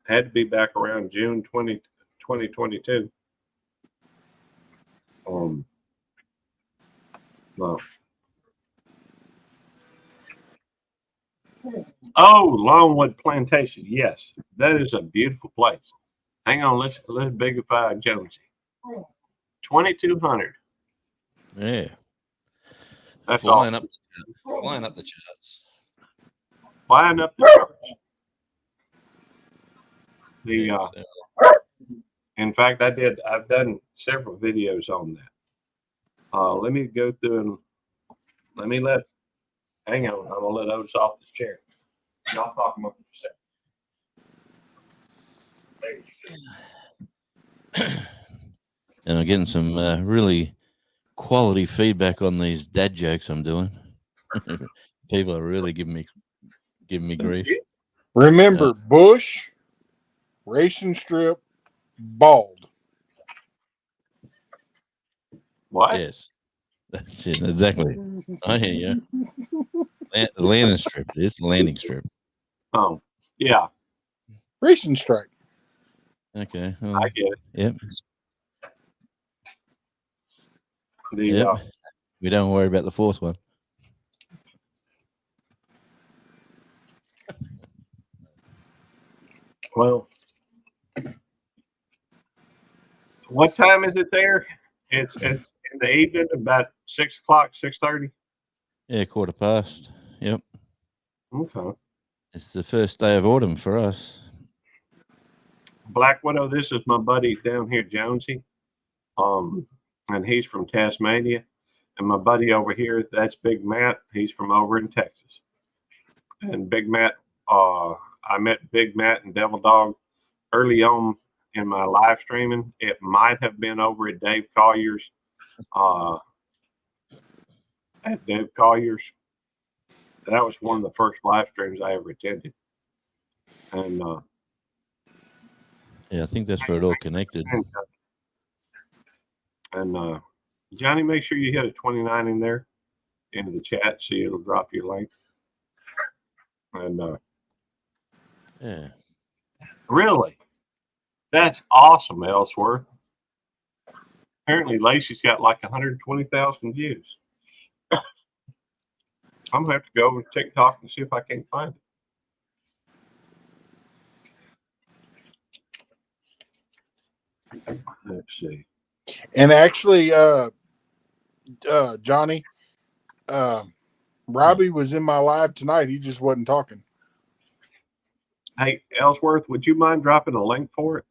Had to be back around June 2022. No. Oh, Longwood Plantation. Yes, that is a beautiful place. Hang on, let's bigify Jonesy. 2,200. Yeah. That's flying awesome. up the charts. Flying up the charts. In fact, I've done several videos on that. Let me go through and hang on, I'm gonna let Otis off this chair. Y'all talk about And I'm getting some really quality feedback on these dad jokes I'm doing. People are really giving me grief. Remember, Bush, racing strip, bald. What? Yes, that's it. Exactly. I hear you. The landing strip. It's the landing strip. Oh, yeah. Racing stripe. Okay. I get it. Yep. The We don't worry about the fourth one. well, what time is it there? It's in the evening, about 6 o'clock, 6:30. Yeah, 1/4 past. Yep. Okay. It's the first day of autumn for us. Black Widow, this is my buddy down here, Jonesy. And he's from Tasmania. And my buddy over here, that's Big Matt. He's from over in Texas. And Big Matt, I met Big Matt and Devil Dog early on in my live streaming. It might have been over at Dave Collier's. At Dave Collier's. That was one of the first live streams I ever attended. And yeah, I think that's where it all connected. And Johnny, make sure you hit a 29 in there into the chat so it'll drop your link. And yeah. Really? That's awesome, Ellsworth. Apparently Lacey's got like 120,000 views. I'm gonna have to go over to TikTok and see if I can find it. Let's see. And actually, Johnny, Robbie was in my live tonight. He just wasn't talking. Hey, Ellsworth, would you mind dropping a link for it?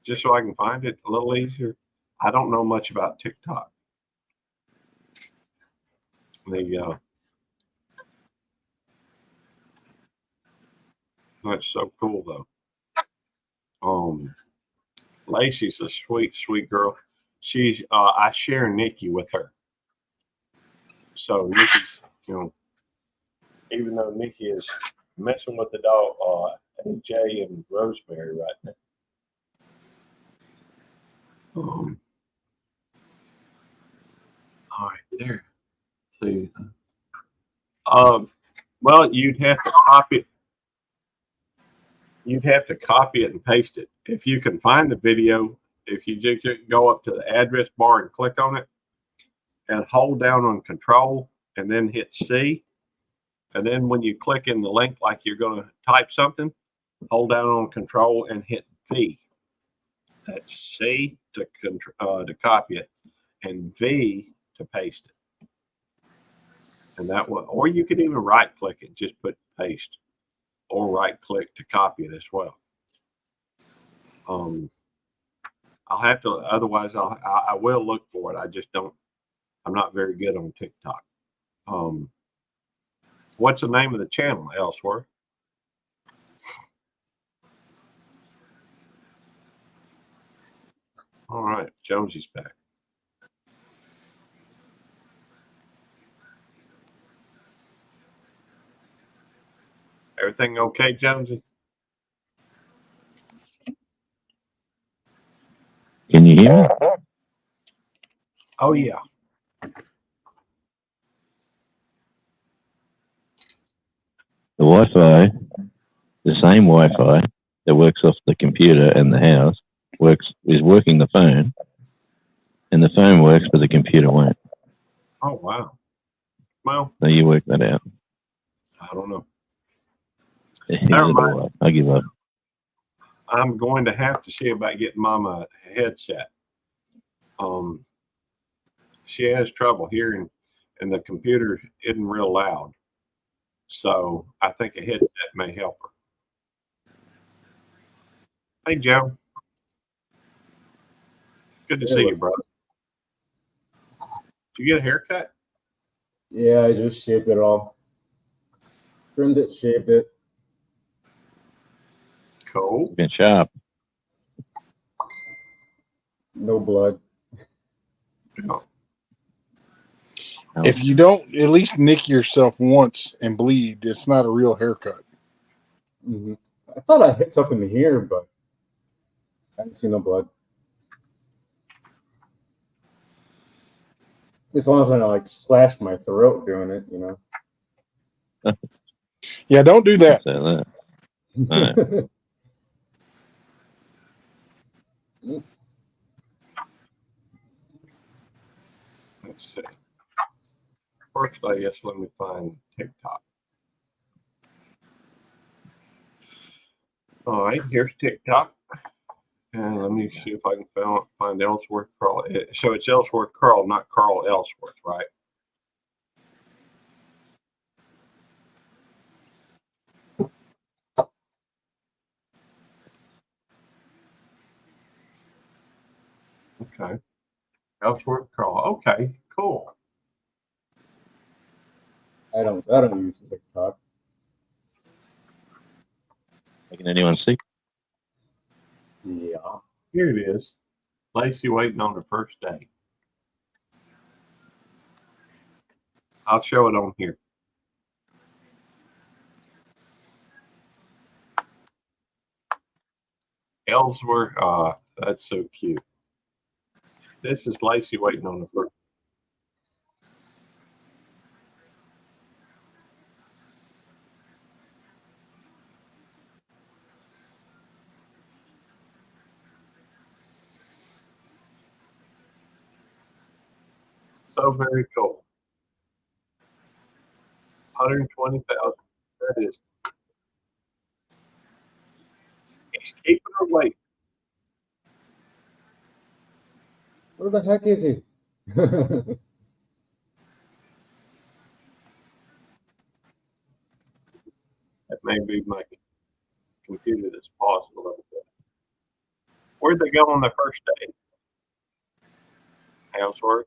Just so I can find it a little easier. I don't know much about TikTok. That's so cool though. Lacey's a sweet, sweet girl. She's I share Nikki with her. So Nikki's, even though Nikki is messing with the dog, AJ and Rosemary right now. All right, there. See. Well, you'd have to copy it. You'd have to copy it and paste it. If you can find the video, if you just go up to the address bar and click on it and hold down on Control and then hit C. And then when you click in the link like you're going to type something, hold down on Control and hit V. That's C to copy it and V to paste it. And that one, or you could even right click it, just put paste, or right click to copy it as well. I'll have to, otherwise I will look for it. I just don't, I'm not very good on TikTok. What's the name of the channel, Ellsworth? All right, Jonesy's back. Everything okay, Jonesy? Can you hear me? Oh, yeah. The Wi-Fi, the same Wi-Fi that works off the computer and the house, is working the phone, and the phone works, but the computer won't. Oh, wow. Well, So you work that out. I don't know. Never mind. I give up. I'm going to have to see about getting Mama a headset. She has trouble hearing, and the computer isn't real loud. So I think a headset may help her. Hey, Joe. Good to see you, brother. Did you get a haircut? Yeah, I just shaved it all. Trimmed it, shaved it. Cool. Been sharp. No blood. No. If you don't at least nick yourself once and bleed, it's not a real haircut. Mm-hmm. I thought I hit something here, but I didn't see no blood. As long as I like slash my throat doing it, you know. Yeah, don't do that. Say that. Let's see. First, I guess let me find TikTok. All right, here's TikTok. And let me see if I can find Ellsworth Carl. So it's Ellsworth Carl, not Carl Ellsworth, right? Okay. Ellsworth Carl. Okay, cool. I don't use TikTok. Making anyone sick? Yeah. Here it is. Lacey waiting on her first day. I'll show it on here. Ellsworth, that's so cute. This is Lacey waiting on the first. So very cool. 120,000. That is. He's keeping her waiting. Where the heck is he? That may be my computer that's paused a little bit. Where'd they go on the first day? Ellsworth.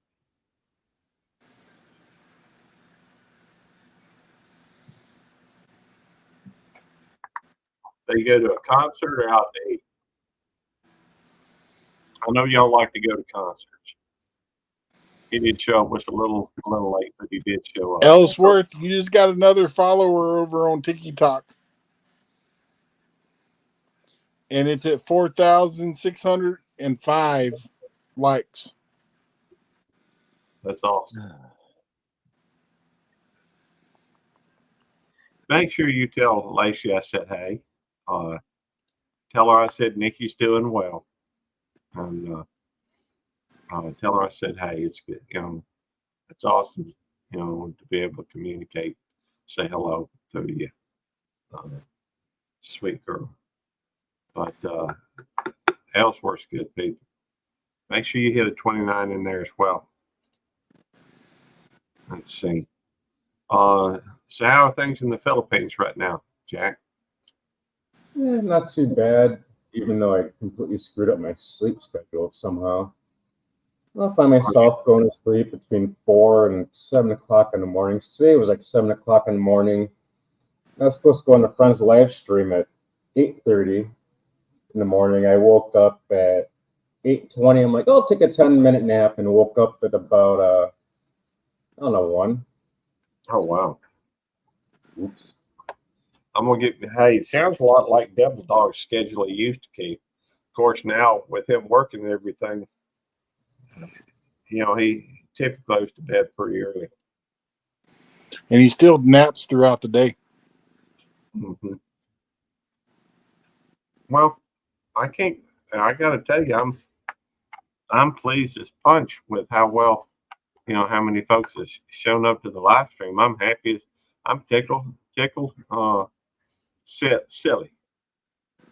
They go to a concert or out to eat? I know y'all like to go to concerts. He did show up, was a little late, but he did show up. Ellsworth, you just got another follower over on TikTok. and it's at 4,605 likes. That's awesome. Make sure you tell Lacey I said hey. Tell her I said Nikki's doing well, and tell her I said hey. It's good. It's awesome. To be able to communicate, say hello to you, sweet girl. But Ellsworth's good, people. Make sure you hit a 29 in there as well. Let's see. So how are things in the Philippines right now, Jack? Yeah, not too bad, even though I completely screwed up my sleep schedule somehow. I find myself going to sleep between 4 and 7 o'clock in the morning. Today was like 7 o'clock in the morning. I was supposed to go on a friend's live stream at 8:30 in the morning. I woke up at 8:20. I'm like, I'll take a 10-minute nap, and woke up at about, I don't know, 1. Oh, wow. Oops. I'm going to get, hey, it sounds a lot like Devil Dog's schedule he used to keep. Of course, now with him working and everything, he typically goes to bed pretty early. And he still naps throughout the day. Mm-hmm. Well, I got to tell you, I'm pleased as punch with how well, how many folks have shown up to the live stream. I'm happy. I'm tickled, silly.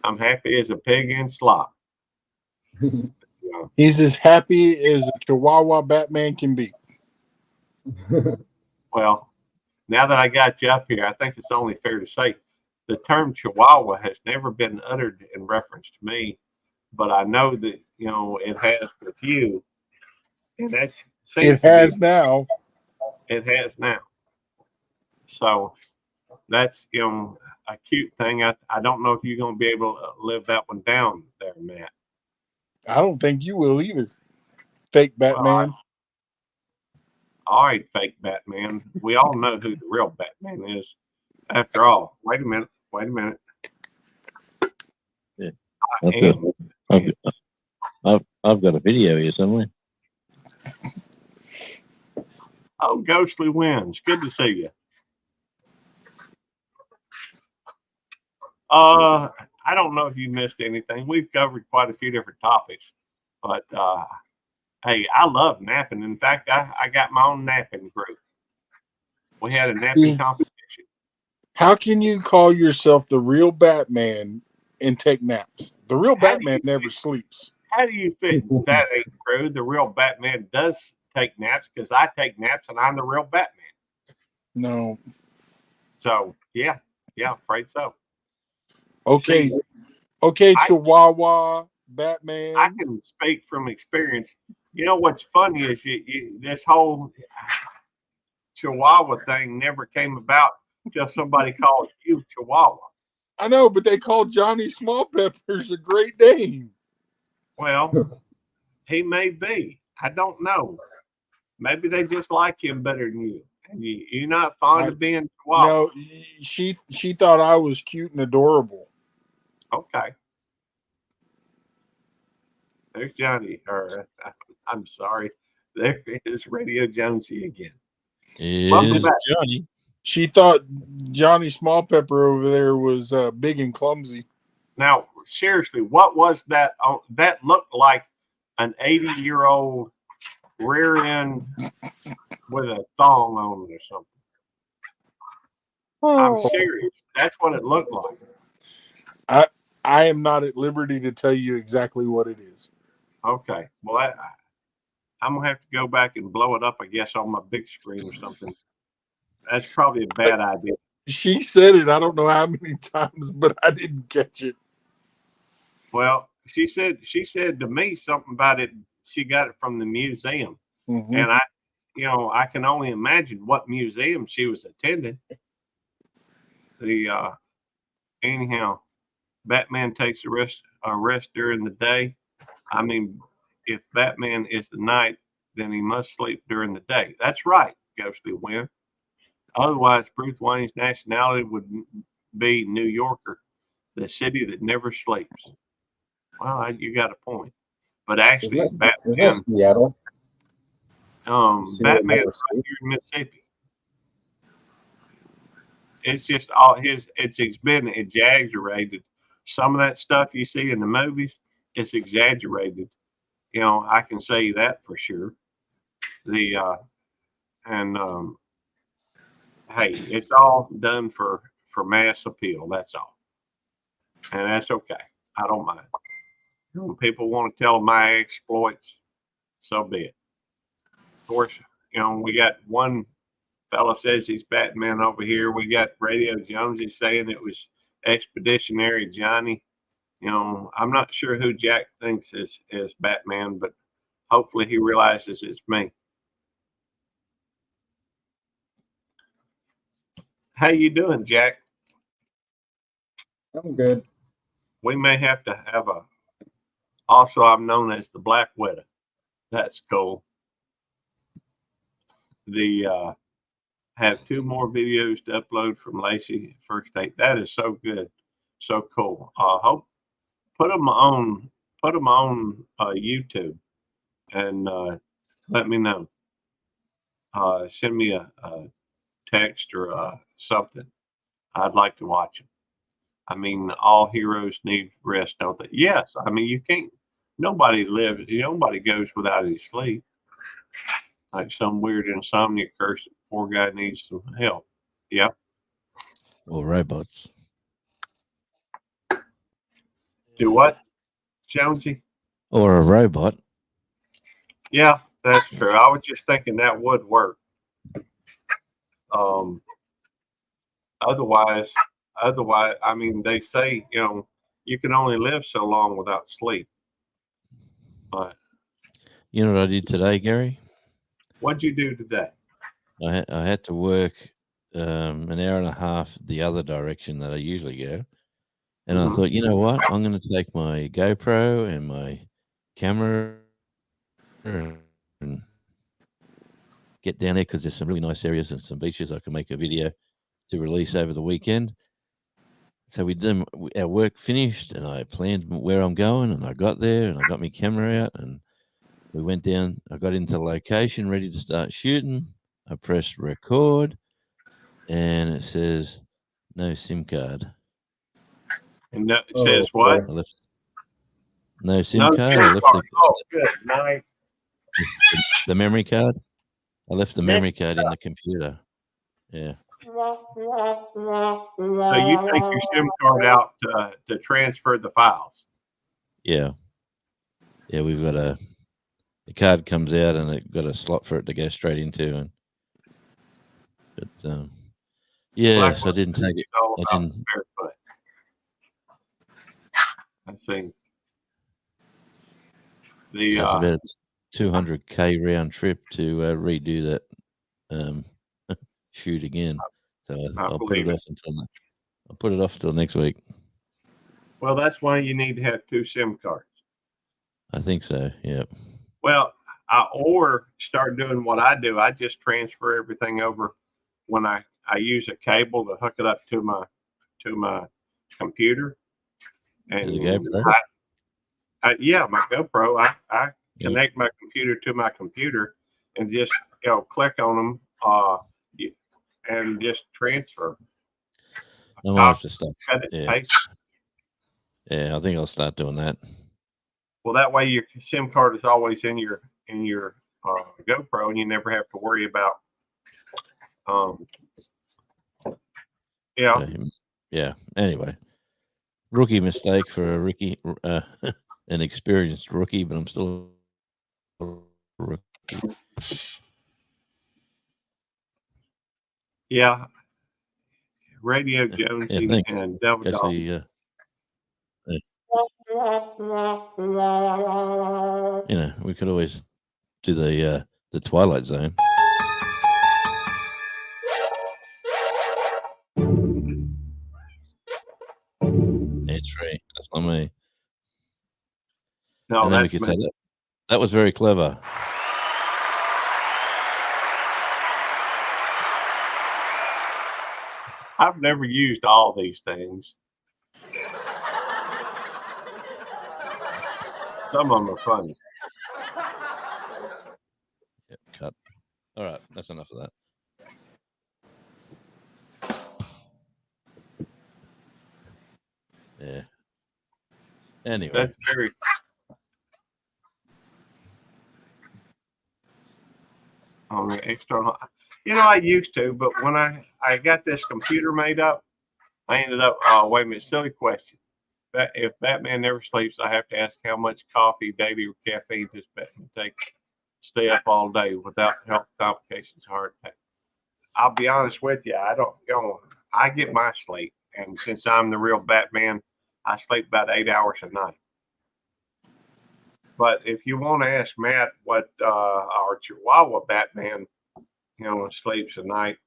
I'm happy as a pig in slop. He's as happy as a Chihuahua Batman can be. Well, now that I got you up here, I think it's only fair to say the term Chihuahua has never been uttered in reference to me, but I know that, it has with you. And that's It has now. It has now. So that's, a cute thing. I don't know if you're going to be able to live that one down there, Matt. I don't think you will either. Fake Batman. All right, fake Batman. We all know who the real Batman is. After all, wait a minute. Yeah. I've got a video here somewhere. Oh, Ghostly Wins. Good to see you. I don't know if you missed anything. We've covered quite a few different topics, but hey, I love napping. In fact, I got my own napping group. We had a napping competition. How can you call yourself the real Batman and take naps? The real Batman never sleeps. How do you fit? That ain't true. The real Batman does take naps because I take naps and I'm the real Batman. No. So, yeah, afraid so. Okay. See, okay, Chihuahua, Batman. I can speak from experience. What's funny is this whole Chihuahua thing never came about until somebody called you Chihuahua. I know, but they called Johnny Small Peppers a great name. Well, he may be. I don't know. Maybe they just like him better than you. And you're not fond of being Chihuahua. No, she thought I was cute and adorable. Okay. There's Johnny. I'm sorry. There is Radio Jonesy again. It is Johnny. She thought Johnny Small Pepper over there was big and clumsy. Now, seriously, what was that? That looked like an 80-year-old rear end with a thong on it or something. I'm serious. That's what it looked like. I am not at liberty to tell you exactly what it is. Okay. Well, I'm going to have to go back and blow it up, I guess, on my big screen or something. That's probably a bad idea. She said it, I don't know how many times, but I didn't catch it. Well, she said to me something about it. She got it from the museum. Mm-hmm. And I can only imagine what museum she was attending. Anyhow, Batman takes a rest during the day. I mean, if Batman is the night, then he must sleep during the day. That's right, Ghostly Win. Otherwise, Bruce Wayne's nationality would be New Yorker, the city that never sleeps. Well, you got a point. But Is actually, that Batman, Seattle? Batman's Never right sleep. here in Mississippi. It's just all his. It's been exaggerated. Some of that stuff you see in the movies, it's exaggerated. You know, I can say that for sure. The and hey, it's all done for mass appeal. That's all, and that's okay. I don't mind. When people want to tell my exploits, so be it. Of course, you know we got one fella says he's Batman over here. We got Radio Jonesy saying it was Expeditionary Johnny. You know, I'm not sure who Jack thinks is Batman, but hopefully he realizes it's me. How you doing, Jack? I'm good. We may have to have a. Also, I'm known as the Black Widow. That's cool. The have 2 more videos to upload from Lacey first date. That is so good, so cool. Hope put them on YouTube and let me know. Send me a text or something. I'd like to watch them. I mean, all heroes need rest, don't they? Yes. I mean, you can't. Nobody lives. Nobody goes without his sleep. Like some weird insomnia curse. Poor guy needs some help. Yeah. Or robots. Do what, Jonesy? Or a robot. Yeah, that's true. I was just thinking that would work. Otherwise, I mean, they say you can only live so long without sleep. But You know what I did today, Gary? what'd you do today? I had to work an hour and a half the other direction that I usually go. And I Mhm. thought, you know what? I'm going to take my GoPro and my camera and get down there because there's some really nice areas and some beaches I can make a video to release over the weekend. So our work finished and I planned where I'm going and I got there and I got my camera out and we went down. I got into location ready to start shooting. I pressed record and it says no SIM card. And that Oh, says what? boy. I left no SIM No card. SIM I left card. Oh, good. Nice. the memory card. I left the Yeah. memory card in the computer. Yeah. So you take your SIM card out to transfer the files. Yeah. Yeah, we've got the card comes out and it got a slot for it to go straight into but yes, I didn't take it. It's all I about didn't barefoot. I see. The so it's about a 200K round trip to redo that shoot again. So I'll put it believe it. off until next week. Well, that's why you need to have 2 SIM cards. I think so. Yeah. Well, or start doing what I do. I just transfer everything over when I use a cable to hook it up to my computer. And To the GoPro? yeah, my GoPro. I Yeah. connect my computer to my computer and just click on them and just transfer. I might have to start. Cut it, Yeah. paste. Yeah, I think I'll start doing that. Well, that way your SIM card is always in your GoPro, and you never have to worry about. Yeah. Anyway, rookie mistake for a rookie, an experienced rookie, but I'm still a rookie. Yeah. Radio Jonesy thanks. and Devil Go Dog. see, we could always do the Twilight Zone. It's free. That's not me. No, and then we that's could me. say that. That was very clever. I've never used all these things. Some of them are funny. Yep, cut. All right, that's enough of that. Yeah. Anyway, That's very. On the external, I used to, but when I got this computer made up, I ended up. Wait a minute, silly question. That if Batman never sleeps, I have to ask how much coffee daily or caffeine does Batman take? Stay up all day without health complications, heart attack. I'll be honest with you, I don't. I get my sleep, and since I'm the real Batman, I sleep about 8 hours a night. But if you want to ask Matt what our Chihuahua Batman, sleeps a night,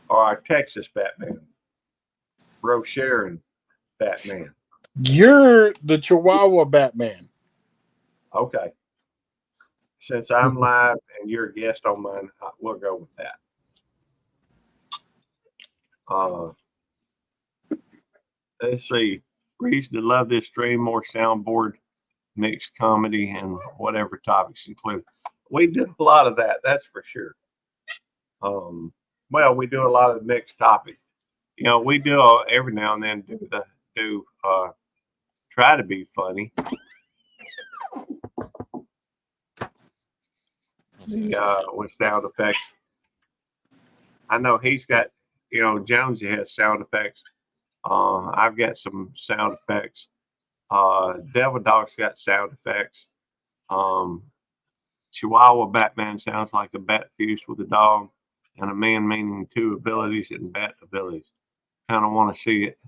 or our Texas Batman, Rose Sharon Batman. You're the Chihuahua Batman. Okay. Since I'm live and you're a guest on mine, we'll go with that. Let's see. Reason to love this stream, more soundboard, mixed comedy, and whatever topics include. We do a lot of that, that's for sure. Well, we do a lot of mixed topics. We do every now and then try to be funny. With sound effects. I know he's got, Jonesy has sound effects. I've got some sound effects. Devil Dog's got sound effects. Chihuahua Batman sounds like a bat fused with a dog, and a man meaning two abilities and bat abilities. Kind of want to see it.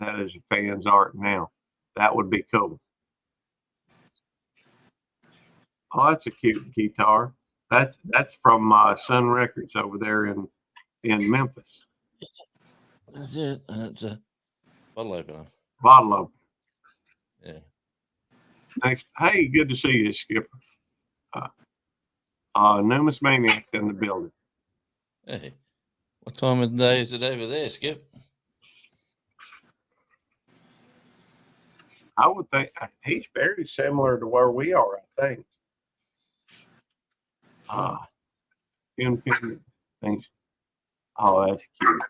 That is a fan's art now. That would be cool. Oh, that's a cute guitar. That's from Sun Records over there in Memphis. that's it. And it's a bottle opener. Bottle opener. Yeah. Next, hey, good to see you, Skipper. Numus Maniac in the building. Hey, what time of the day is it over there, Skip? I would think he's very similar to where we are, I think. Pin things. Oh, that's cute.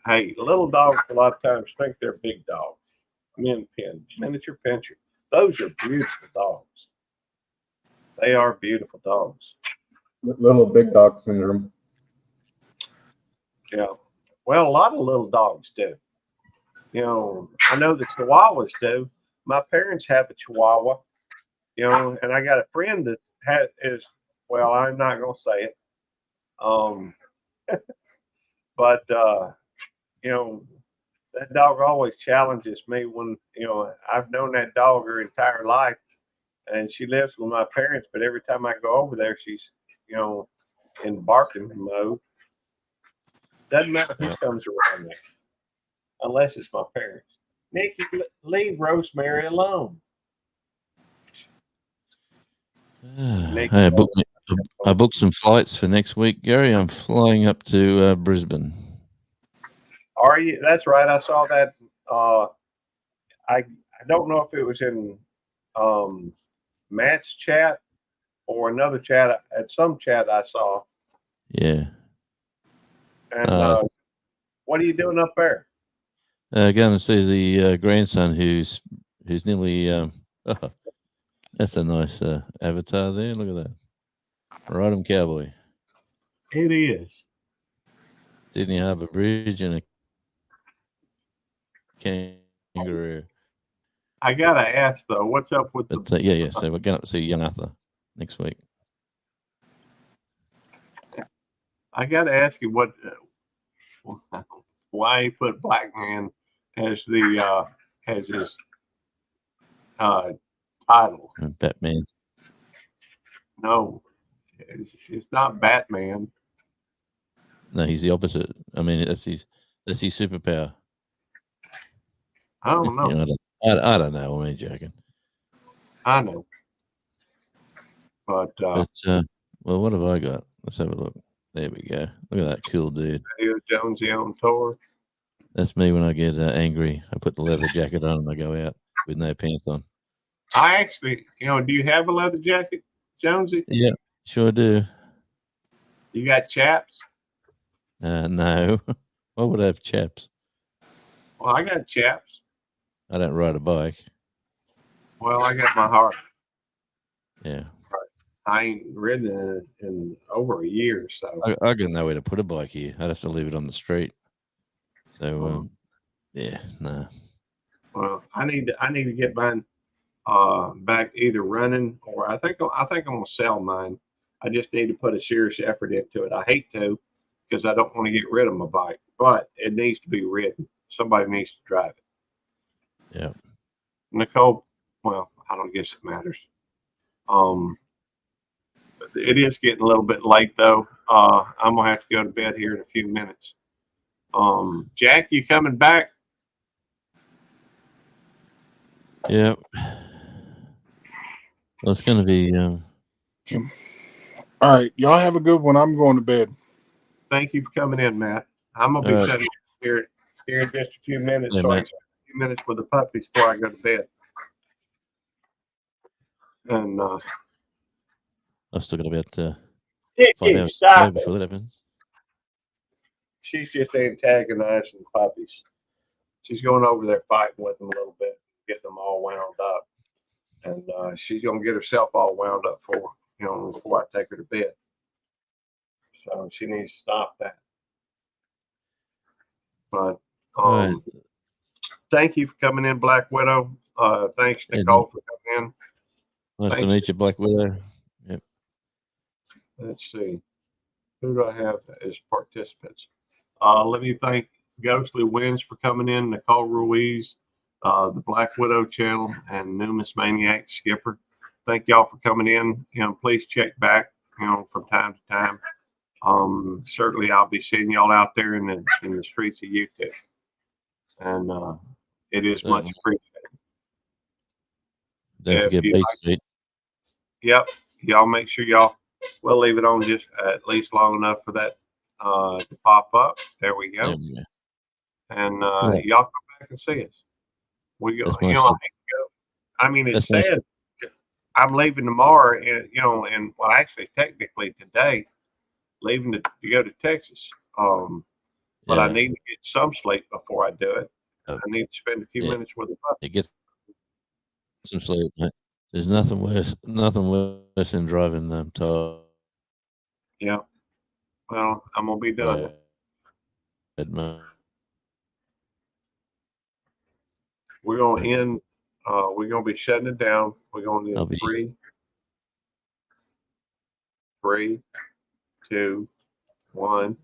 Hey, little dogs a lot of times think they're big dogs. Miniature pincher. Those are beautiful dogs. They are beautiful dogs. Little big dog syndrome. Yeah. Well, a lot of little dogs do. I know the Chihuahuas do. My parents have a Chihuahua, and I got a friend that well, I'm not going to say it. But, that dog always challenges me when, I've known that dog her entire life, and she lives with my parents, but every time I go over there, she's, in barking mode. Doesn't matter who comes around there, unless it's my parents. Nikki, leave Rosemary alone. Hey, I booked some flights for next week, Gary. I'm flying up to Brisbane. Are you? That's right. I saw that. I don't know if it was in Matt's chat or another chat. At some chat I saw. Yeah. And what are you doing up there? Going to see the grandson who's nearly. That's a nice avatar there. Look at that. Ride 'em cowboy. It is. Sydney Harbour Bridge and a kangaroo. I gotta ask though, what's up with But yeah. So we're going up to see young Arthur next week. I gotta ask you why he put Black Man as the as his title. Batman. No, it's not Batman. No, he's the opposite. I mean, that's his superpower. I don't know. I don't know. I'm only joking. I know. But well, what have I got? Let's have a look. There we go. Look at that cool dude. Video Jonesy on tour. That's me when I get angry. I put the leather jacket on and I go out with no pants on. I actually, do you have a leather jacket, Jonesy? Yeah, sure do. You got chaps? No. Why would I have chaps? Well, I got chaps. I don't ride a bike. Well, I got my heart. Yeah. I ain't ridden in over a year, so. I got nowhere to put a bike here. I'd have to leave it on the street. So, yeah, nah. Well, I need to get mine back either running or I think I'm gonna sell mine. I just need to put a serious effort into it. I hate to because I don't want to get rid of my bike, but it needs to be ridden. Somebody needs to drive it. Yeah. Nicole, well, I don't guess it matters. It is getting a little bit late though. I'm gonna have to go to bed here in a few minutes. Jack, you coming back? Yeah. Well, it's going to be. All right, y'all have a good one. I'm going to bed. Thank you for coming in, Matt. I'm gonna be sitting here in just a few minutes, Yeah, so I Matt. can spend a few minutes with the puppies before I go to bed. And I've still got about 5 Kiki, hours to stop go it. before that happens. She's just antagonizing the puppies. She's going over there fighting with them a little bit, getting them all wound up, and she's gonna get herself all wound up before I take her to bed. So she needs to stop that. But All right. thank you for coming in, Black Widow. Thanks, Hey, Nicole, for coming in. Nice to Thanks. meet you, Black Widow. Yep. Let's see. Who do I have as participants? Let me thank Ghostly Winds for coming in, Nicole Ruiz, the Black Widow channel, and Numis Maniac Skipper. Thank y'all for coming in. Please check back, from time to time. Certainly I'll be seeing y'all out there in the streets of YouTube. And it is much Certainly. appreciated. Don't If forget you Beat like- Street. Yep. Y'all make sure we'll leave it on just at least long enough for that to pop up. There we go. There we go. And Yeah. y'all come back and see us. We go, That's I hate my to go. I mean, it That's my said I'm leaving tomorrow, and well, actually, technically today, leaving to go to Texas. But I Yeah. need to get some sleep before I do it. Oh. I need to spend a few Yeah. minutes with the puppy. It gets some sleep, mate. There's nothing worse than driving them tired. Yeah. Well, I'm gonna be done. Mate. We're gonna end. We're gonna be shutting it down. We're going I'll to be- 3, 2, 1.